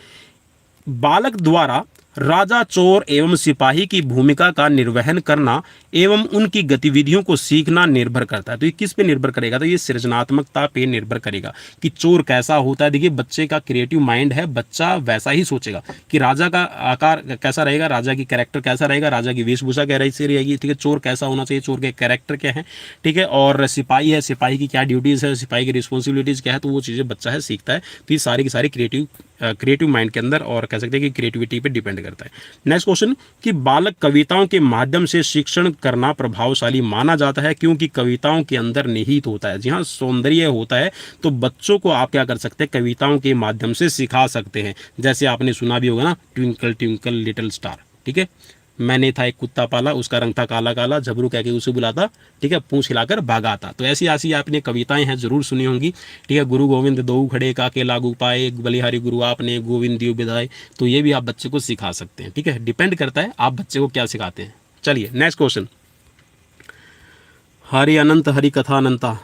बालक द्वारा राजा, चोर एवं सिपाही की भूमिका का निर्वहन करना एवं उनकी गतिविधियों को सीखना निर्भर करता है, तो ये किस पे निर्भर करेगा? तो ये सृजनात्मकता पे निर्भर करेगा कि चोर कैसा होता है। देखिए, बच्चे का क्रिएटिव माइंड है, बच्चा वैसा ही सोचेगा कि राजा का आकार कैसा रहेगा, राजा की कैरेक्टर कैसा रहेगा, राजा की वेशभूषा कैसी रहेगी, ठीक है, चोर कैसा होना चाहिए, चोर के कैरेक्टर क्या है, ठीक है, और सिपाही है, सिपाही की क्या ड्यूटीज़ है, सिपाही की रिस्पॉन्सिबिलिटीज़ क्या है, तो वो चीज़ें बच्चा है सीखता है। तो ये सारी की सारी क्रिएटिव माइंड के अंदर और कह सकते हैं कि क्रिएटिविटी पे डिपेंड करता है। नेक्स्ट क्वेश्चन कि बालक कविताओं के माध्यम से शिक्षण करना प्रभावशाली माना जाता है क्योंकि कविताओं के अंदर निहित होता है, जी हाँ, सौंदर्य होता है, तो बच्चों को आप क्या कर सकते हैं, कविताओं के माध्यम से सिखा सकते हैं। जैसे आपने सुना भी होगा ना, ट्विंकल ट्विंकल लिटिल स्टार, ठीक है, मैंने था एक कुत्ता पाला, उसका रंग था काला काला, झबरू कह के उसे बुलाता, ठीक है, पूंछ हिलाकर भागाता। तो ऐसी ऐसी आपने कविताएं हैं जरूर सुनी होंगी, ठीक है, गुरु गोविंद दो खड़े काके लागू पाए, बलिहारी गुरु आपने गोविंद दियो बिदाए, तो ये भी आप बच्चे को सिखा सकते हैं। ठीक है, डिपेंड करता है आप बच्चे को क्या सिखाते हैं। चलिए नेक्स्ट क्वेश्चन, हरि अनंत हरि कथा अनंता।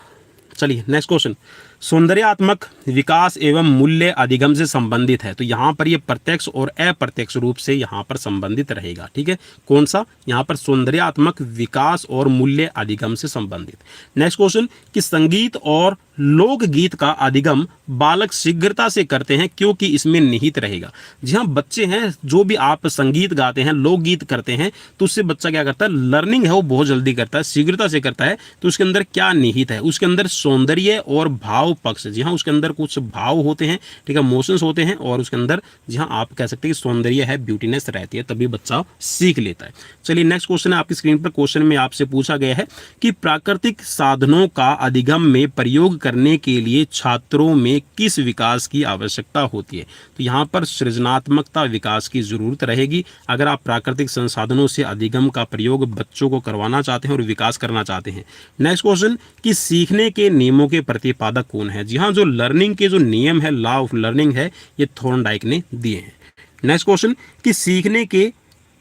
चलिए नेक्स्ट क्वेश्चन, सौंदर्यात्मक विकास एवं मूल्य अधिगम से संबंधित है। तो यहाँ पर ये प्रत्यक्ष और अप्रत्यक्ष रूप से यहाँ पर संबंधित रहेगा। ठीक है, कौन सा? यहाँ पर सौंदर्यात्मक विकास और मूल्य अधिगम से संबंधित। नेक्स्ट क्वेश्चन कि संगीत और लोकगीत का अधिगम बालक शीघ्रता से करते हैं क्योंकि इसमें निहित रहेगा। जी हाँ, बच्चे हैं, जो भी आप संगीत गाते हैं, लोकगीत करते हैं, तो उससे बच्चा क्या करता है, लर्निंग है वो बहुत जल्दी करता है, शीघ्रता से करता है। तो उसके अंदर क्या निहित है? उसके अंदर सौंदर्य और भाव पक्ष। जी हाँ, उसके अंदर कुछ भाव होते हैं, ठीक है, मोशंस होते हैं, और उसके अंदर जी हाँ आप कह सकते हैं कि सौंदर्य है, ब्यूटीनेस रहती है, तभी बच्चा सीख लेता है। चलिए नेक्स्ट क्वेश्चन है आपकी स्क्रीन पर। क्वेश्चन में आपसे पूछा गया है कि प्राकृतिक साधनों का अधिगम में प्रयोग करने के लिए छात्रों में किस विकास की आवश्यकता होती है? तो यहाँ पर सृजनात्मकता विकास की जरूरत रहेगी। अगर आप प्राकृतिक संसाधनों से अधिगम का प्रयोग बच्चों को करवाना चाहते हैं और विकास करना चाहते हैं। नेक्स्ट क्वेश्चन कि सीखने के नियमों के प्रतिपादक कौन है? जी हाँ, जो लर्निंग के जो नियम है, लॉ ऑफ लर्निंग है, ये थॉर्नडाइक ने दिए हैं। नेक्स्ट क्वेश्चन कि सीखने के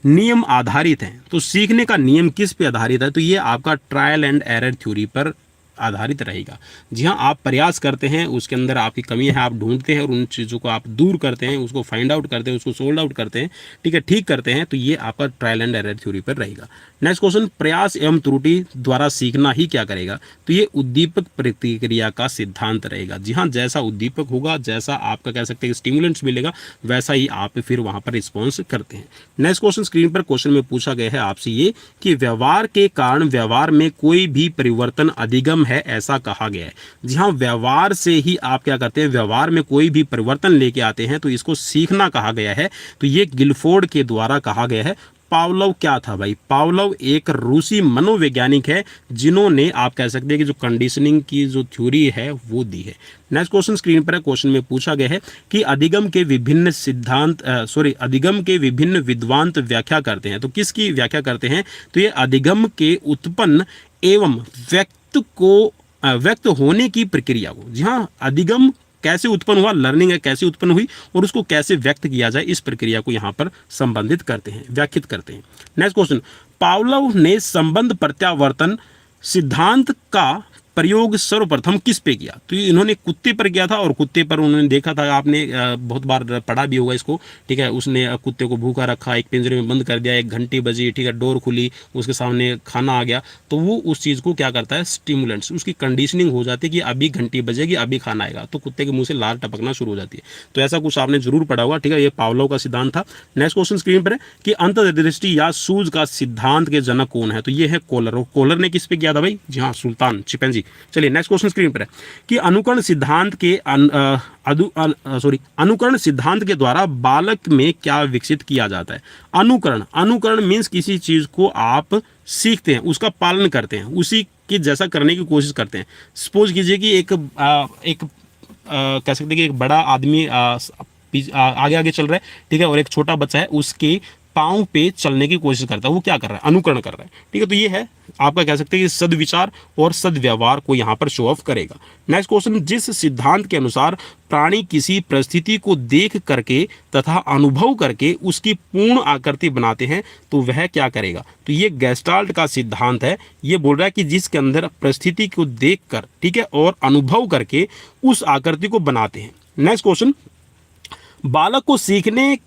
नियम आधारित हैं। तो सीखने का नियम किस पे आधारित है? तो ये आपका ट्रायल एंड एरर थ्योरी पर आधारित रहेगा। जी हाँ, आप प्रयास करते हैं, उसके अंदर आपकी कमी है, आप ढूंढते हैं और उन चीज़ों को आप दूर करते हैं, उसको फाइंड आउट करते हैं, उसको सोल्व आउट करते हैं, ठीक है, ठीक करते हैं, तो ये आपका ट्रायल एंड एरर थ्योरी पर रहेगा। नेक्स्ट क्वेश्चन प्रयास एवं त्रुटि द्वारा सीखना ही क्या करेगा? तो ये उद्दीपक प्रतिक्रिया का सिद्धांत रहेगा। जी हाँ, जैसा उद्दीपक होगा, जैसा आपका कह सकते हैं स्टिमुलेंट्स मिलेगा, वैसा ही आप फिर वहां पर रिस्पॉन्स करते हैं। नेक्स्ट क्वेश्चन स्क्रीन पर क्वेश्चन में पूछा गया है आपसे ये कि व्यवहार के कारण व्यवहार में कोई भी परिवर्तन अधिगम है, ऐसा कहा गया है। जी हाँ, व्यवहार से ही आप क्या करते हैं, व्यवहार में कोई भी परिवर्तन लेके आते हैं, तो इसको सीखना कहा गया है। तो ये गिलफोर्ड के द्वारा कहा गया है। पावलोव क्या था भाई? पावलोव एक रूसी मनोवैज्ञानिक है, जिन्होंने आप कह सकते हैं कि जो कंडीशनिंग की जो थ्योरी है वो दी है। नेक्स्ट क्वेश्चन स्क्रीन पर है। क्वेश्चन में पूछा गया है कि अधिगम के विभिन्न सिद्धांत अधिगम के विभिन्न विद्वान व्याख्या करते हैं। तो किसकी व्याख्या करते हैं? तो ये अधिगम के उत्पन्न एवं व्यक्त होने की प्रक्रिया को। जी हाँ, अधिगम कैसे उत्पन्न हुआ, लर्निंग है कैसे उत्पन्न हुई, और उसको कैसे व्यक्त किया जाए, इस प्रक्रिया को यहाँ पर संबंधित करते हैं, व्याख्यात करते हैं। नेक्स्ट क्वेश्चन पावलोव ने संबंध प्रत्यावर्तन सिद्धांत का प्रयोग सर्वप्रथम किस पे किया? तो इन्होंने कुत्ते पर किया था, और कुत्ते पर उन्होंने देखा था, आपने बहुत बार पढ़ा भी होगा इसको, ठीक है। उसने कुत्ते को भूखा रखा, एक पिंजरे में बंद कर दिया, एक घंटी बजी, ठीक है, डोर खुली, उसके सामने खाना आ गया, तो वो उस चीज़ को क्या करता है, स्टिमुलेंट्स, उसकी कंडीशनिंग हो जाती है कि अभी घंटी बजेगी, अभी खाना आएगा, तो कुत्ते के मुंह से लार टपकना शुरू हो जाती है। तो ऐसा कुछ आपने जरूर पढ़ा होगा, ठीक है, ये पावलोव का सिद्धांत था। नेक्स्ट क्वेश्चन स्क्रीन पर है कि अंतर्दृष्टि या सूझ का सिद्धांत के जनक कौन है? तो ये है कोलर। और कोलर ने किस पे किया था भाई? जी हाँ, सुल्तान चिंपैंजी। चलिए नेक्स्ट क्वेश्चन स्क्रीन पर है कि अनुकरण सिद्धांत के अनुकरण सिद्धांत के द्वारा बालक में क्या विकसित किया जाता है? अनुकरण मीन्स किसी चीज को आप सीखते हैं, उसका पालन करते हैं, उसी के जैसा करने की कोशिश करते हैं। सपोज कीजिए कि एक कह सकते हैं कि एक बड़ा आदमी आगे आगे चल रहा है, ठीक है, और एक छोटा बच्चा है, उसके पांव पे चलने की कोशिश करता है, वो क्या कर रहा है, अनुकरण कर रहा है, ठीक है। तो ये है आपका कह सकते हैं कि सद्विचार और सद्व्यवहार को यहाँ पर शो ऑफ करेगा। नेक्स्ट क्वेश्चन, जिस सिद्धांत के अनुसार प्राणी किसी परिस्थिति को देख करके तथा अनुभव करके उसकी पूर्ण आकृति बनाते हैं, तो वह क्या करेगा? तो ये गेस्टाल्ट का सिद्धांत है। ये बोल रहा है कि जिसके अंदर परिस्थिति को देख कर, ठीक है, और अनुभव करके उस आकृति को बनाते हैं। नेक्स्ट क्वेश्चन, बालक को सीखने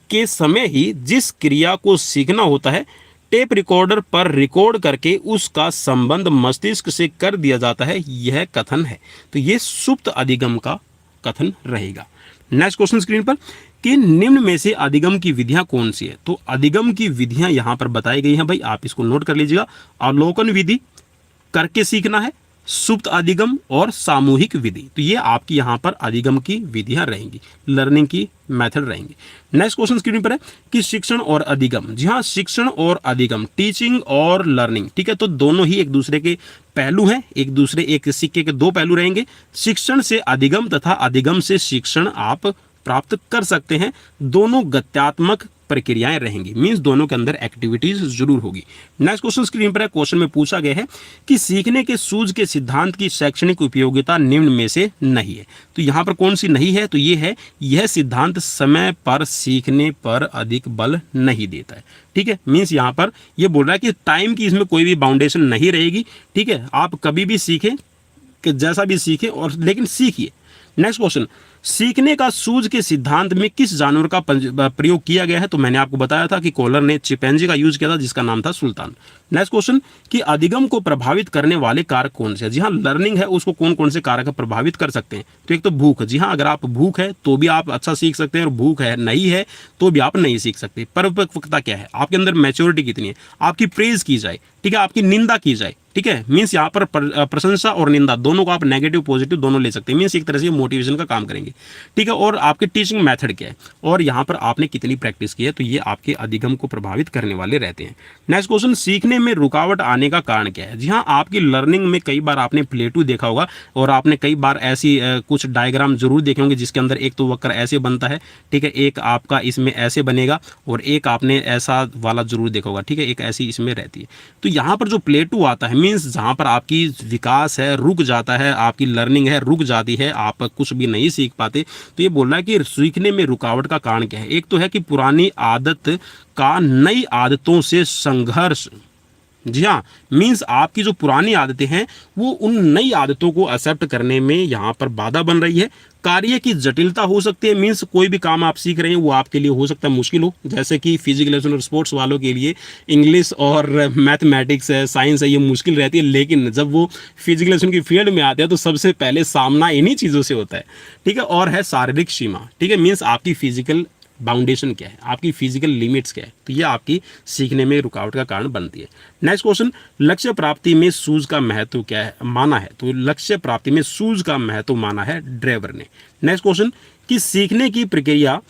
के समय ही जिस क्रिया को सीखना होता है, टेप रिकॉर्डर पर रिकॉर्ड करके उसका संबंध मस्तिष्क से कर दिया जाता है, यह कथन है। तो यह सुप्त अधिगम का कथन रहेगा। नेक्स्ट क्वेश्चन स्क्रीन पर कि निम्न में से अधिगम की विधियां कौन सी है? तो अधिगम की विधियां यहां पर बताई गई हैं भाई, आप इसको नोट कर लीजिएगा। अवलोकन विधि, करके सीखना है, सुप्त अधिगम और सामूहिक विधि। तो ये आपकी यहाँ पर अधिगम की विधियां रहेंगी, लर्निंग की मेथड रहेंगी। नेक्स्ट क्वेश्चन स्क्रीन पर है कि शिक्षण और अधिगम। जी हाँ, शिक्षण और अधिगम, टीचिंग और लर्निंग, ठीक है, तो दोनों ही एक दूसरे के पहलू हैं, एक सिक्के के दो पहलू रहेंगे। शिक्षण से अधिगम तथा अधिगम से शिक्षण आप प्राप्त कर सकते हैं। दोनों गत्यात्मक प्रक्रियाएं रहेंगी, मींस दोनों के अंदर एक्टिविटीज जरूर होगी। नेक्स्ट क्वेश्चन स्क्रीन पर है। क्वेश्चन में पूछा गया है कि सीखने के सूझ के सिद्धांत की शैक्षणिक उपयोगिता निम्न में से नहीं है। तो यहां पर कौन सी नहीं है? तो ये है, यह सिद्धांत समय पर सीखने पर अधिक बल नहीं देता है, ठीक है। मींस यहां पर यह बोल रहा है कि टाइम की इसमें कोई भी बाउंडेशन नहीं रहेगी, ठीक है। आप कभी भी सीखें, जैसा भी सीखें और लेकिन सीखिए। नेक्स्ट क्वेश्चन, सीखने का सूझ के सिद्धांत में किस जानवर का प्रयोग किया गया है? तो मैंने आपको बताया था कि कॉलर ने चिंपैंजी का यूज किया था जिसका नाम था सुल्तान। नेक्स्ट क्वेश्चन, कि अधिगम को प्रभावित करने वाले कारक कौन से हैं? जी हाँ, लर्निंग है उसको कौन कौन से कारक प्रभावित कर सकते हैं? तो एक तो भूख, जी हाँ, अगर आप भूख है तो भी आप अच्छा सीख सकते हैं और भूख है नहीं है तो भी आप नहीं सीख सकते। परिपक्वता क्या है, आपके अंदर मैच्योरिटी कितनी है, आपकी प्रेज की जाए, ठीक है, आपकी निंदा की जाए, ठीक है, मीन्स यहाँ पर प्रशंसा और निंदा दोनों को आप नेगेटिव पॉजिटिव दोनों ले सकते हैं, मीन्स एक तरह से मोटिवेशन का काम करेंगे, ठीक है। और आपके टीचिंग मेथड क्या है और यहाँ पर आपने कितनी प्रैक्टिस की है, तो ये आपके अधिगम को प्रभावित करने वाले रहते हैं। नेक्स्ट क्वेश्चन, सीखने में रुकावट आने का कारण क्या है? जी हाँ, आपकी लर्निंग में कई बार आपने प्लेटू देखा होगा और आपने कई बार ऐसी कुछ डायग्राम जरूर देखे होंगे जिसके अंदर एक तो वक्र ऐसे बनता है, ठीक है, एक आपका इसमें ऐसे बनेगा और एक आपने ऐसा वाला जरूर देखा होगा, ठीक है, एक ऐसी इसमें रहती है। तो यहाँ पर जो प्लेटू आता है मीन्स जहाँ पर आपकी विकास है रुक जाता है, आपकी लर्निंग है रुक जाती है, आप कुछ भी नहीं सीख पाते। तो ये बोल रहा है कि सीखने में रुकावट का कारण क्या है? एक तो है कि पुरानी आदत का नई आदतों से संघर्ष, जी हाँ, मीन्स आपकी जो पुरानी आदतें हैं वो उन नई आदतों को एक्सेप्ट करने में यहाँ पर बाधा बन रही है। कार्य की जटिलता हो सकती है, मीन्स कोई भी काम आप सीख रहे हैं वो आपके लिए हो सकता है मुश्किल हो, जैसे कि फिजिकल लेसन और स्पोर्ट्स वालों के लिए इंग्लिश और मैथमेटिक्स है, साइंस है, ये मुश्किल रहती है। लेकिन जब वो फिजिकल लेसन की फील्ड में आते हैं तो सबसे पहले सामना इन्हीं चीज़ों से होता है, ठीक है। और है शारीरिक सीमा, ठीक है, मीन्स आपकी फिजिकल बाउंडेशन क्या है, आपकी फिजिकल लिमिट्स क्या है, तो ये आपकी सीखने में रुकावट का कारण बनती है। नेक्स्ट क्वेश्चन, लक्ष्य प्राप्ति में सूझ का महत्व क्या है माना है? तो लक्ष्य प्राप्ति में सूझ का महत्व माना है ड्रेवर ने। नेक्स्ट क्वेश्चन, कि सीखने की प्रक्रिया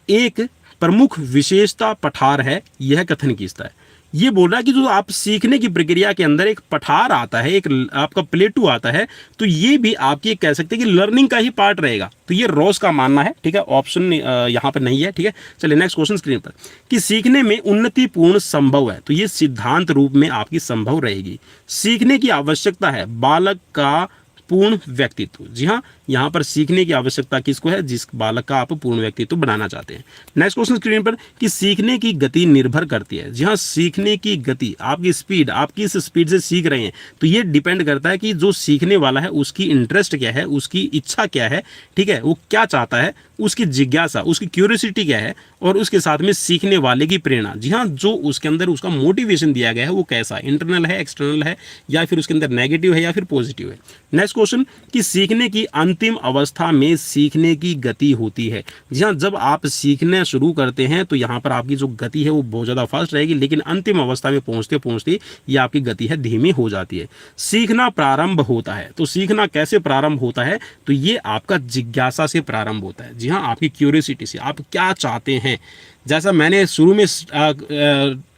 एक प्रमुख विशेषता पठार है, यह कथन किसका है? ये बोल रहा है कि जो आप सीखने की प्रक्रिया के अंदर एक पठार आता है, एक आपका प्लेटू आता है, तो ये भी आपकी कह सकते हैं कि लर्निंग का ही पार्ट रहेगा। तो ये रोज का मानना है, ठीक है, ऑप्शन यहाँ पर नहीं है, ठीक है। चलिए नेक्स्ट क्वेश्चन स्क्रीन पर, कि सीखने में उन्नति पूर्ण संभव है, तो ये सिद्धांत रूप में आपकी संभव रहेगी। सीखने की आवश्यकता है बालक का पूर्ण व्यक्तित्व, जी हाँ, यहाँ पर सीखने की आवश्यकता किसको है? जिस बालक का आप पूर्ण व्यक्तित्व बनाना चाहते हैं। नेक्स्ट क्वेश्चन स्क्रीन पर, कि सीखने की गति निर्भर करती है, जी हाँ, सीखने की गति, आपकी स्पीड, आप किस स्पीड से सीख रहे हैं, तो ये डिपेंड करता है कि जो सीखने वाला है उसकी इंटरेस्ट क्या है, उसकी इच्छा क्या है, ठीक है, वो क्या चाहता है, उसकी जिज्ञासा, उसकी क्यूरियोसिटी क्या है, और उसके साथ में सीखने वाले की प्रेरणा, जी हाँ, जो उसके अंदर उसका मोटिवेशन दिया गया है वो कैसा, इंटरनल है, एक्सटर्नल है, या फिर उसके अंदर नेगेटिव है या फिर पॉजिटिव है। नेक्स्ट क्वेश्चन, कि सीखने की अंतिम अवस्था में सीखने की गति होती है, जी हाँ, जब आप सीखना शुरू करते हैं तो यहाँ पर आपकी जो गति है वो बहुत ज़्यादा फास्ट रहेगी, लेकिन अंतिम अवस्था में पहुँचते पहुँचते ये आपकी गति है धीमी हो जाती है। सीखना प्रारंभ होता है, तो सीखना कैसे प्रारंभ होता है? तो ये आपका जिज्ञासा से प्रारंभ होता है, जी हाँ, आपकी क्यूरियोसिटी से, आप क्या चाहते हैं। जैसा मैंने शुरू में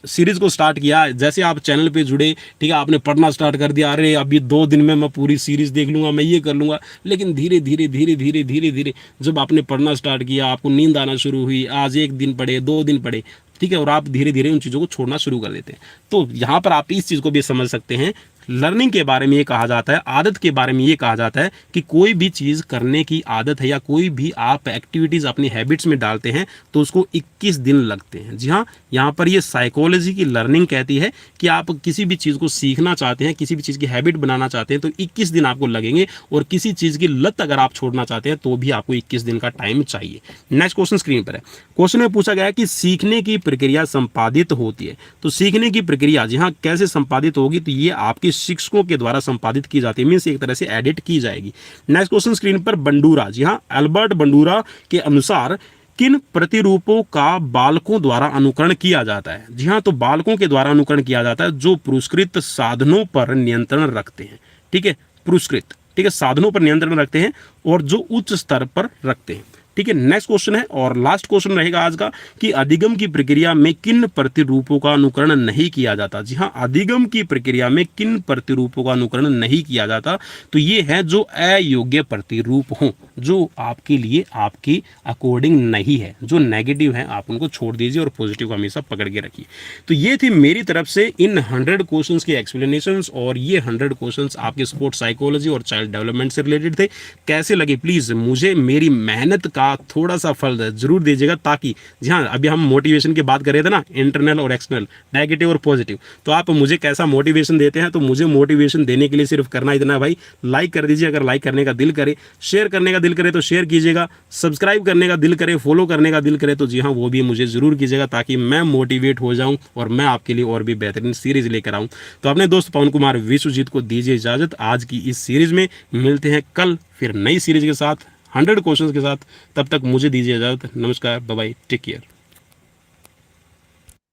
सीरीज को स्टार्ट किया, जैसे आप चैनल पे जुड़े, ठीक है, आपने पढ़ना स्टार्ट कर दिया, अरे अभी 2 दिन में मैं पूरी सीरीज देख लूंगा, मैं ये कर लूंगा, लेकिन धीरे धीरे धीरे धीरे धीरे धीरे जब आपने पढ़ना स्टार्ट किया, आपको नींद आना शुरू हुई, आज 1 दिन पढ़े, 2 दिन पढ़े, ठीक है, और आप धीरे धीरे उन चीज़ों को छोड़ना शुरू कर देते हैं। तो यहाँ पर आप इस चीज़ को भी समझ सकते हैं, लर्निंग के बारे में ये कहा जाता है, आदत के बारे में ये कहा जाता है कि कोई भी चीज़ करने की आदत है या कोई भी आप एक्टिविटीज़ अपनी हैबिट्स में डालते हैं तो उसको 21 दिन लगते हैं। जी हाँ, यहाँ पर ये साइकोलॉजी की लर्निंग कहती है कि आप किसी भी चीज़ को सीखना चाहते हैं, किसी भी चीज़ की हैबिट बनाना चाहते हैं तो 21 दिन आपको लगेंगे, और किसी चीज़ की लत अगर आप छोड़ना चाहते हैं तो भी आपको 21 दिन का टाइम चाहिए। नेक्स्ट क्वेश्चन स्क्रीन पर है। क्वेश्चन में पूछा गया है कि सीखने की प्रक्रिया संपादित होती है, तो सीखने की प्रक्रिया जी हाँ कैसे संपादित होगी? तो ये आपके शिक्षकों के द्वारा संपादित की जाती है, मीन्स एक तरह से एडिट की जाएगी। नेक्स्ट क्वेश्चन स्क्रीन पर, बंडूरा, जी हाँ, अल्बर्ट बंडूरा के अनुसार किन प्रतिरूपों का बालकों द्वारा अनुकरण किया जाता है? जी हाँ, तो बालकों के द्वारा अनुकरण किया जाता है जो पुरस्कृत साधनों पर नियंत्रण रखते हैं, ठीक है, पुरस्कृत, ठीक है, साधनों पर नियंत्रण रखते हैं और जो उच्च स्तर पर रखते हैं, ठीक है। नेक्स्ट क्वेश्चन है और लास्ट क्वेश्चन रहेगा आज का कि अधिगम की प्रक्रिया में किन प्रतिरूपों का अनुकरण नहीं किया जाता? जी हाँ, अधिगम की प्रक्रिया में किन प्रतिरूपों का अनुकरण नहीं किया जाता? तो ये है जो अयोग्य प्रतिरूप हों, जो आपके लिए आपकी अकॉर्डिंग नहीं है, जो नेगेटिव है आप उनको छोड़ दीजिए और पॉजिटिव को हमेशा पकड़ के रखिए। तो ये थी मेरी तरफ से इन 100 क्वेश्चंस के एक्सप्लेनेशंस, और ये 100 क्वेश्चंस आपके स्पोर्ट्स साइकोलॉजी और चाइल्ड डेवलपमेंट से रिलेटेड थे। कैसे लगे प्लीज मुझे मेरी मेहनत का का थोड़ा सा फल जरूर दीजिएगा, ताकि जी हाँ, अभी हम मोटिवेशन की बात कर रहे थे ना, इंटरनल और एक्सटर्नल, नेगेटिव और पॉजिटिव। तो आप मुझे कैसा मोटिवेशन देते हैं, तो मुझे मोटिवेशन देने के लिए सिर्फ करना इतना है भाई, लाइक कर दीजिए अगर लाइक करने का दिल करे, शेयर करने का दिल करे तो शेयर कीजिएगा, सब्सक्राइब करने का दिल करे, फॉलो करने का दिल करे तो जी हाँ वो भी मुझे ज़रूर कीजिएगा, ताकि मैं मोटिवेट हो जाऊँ और मैं आपके लिए और भी बेहतरीन सीरीज़ लेकर आऊँ। तो अपने दोस्त पवन कुमार विश्वजीत को दीजिए इजाज़त आज की इस सीरीज़ में। मिलते हैं कल फिर नई सीरीज़ के साथ, 100 क्वेश्चंस के साथ। तब तक मुझे दीजिए इजाज़त। नमस्कार, बाय बाय, टेक केयर।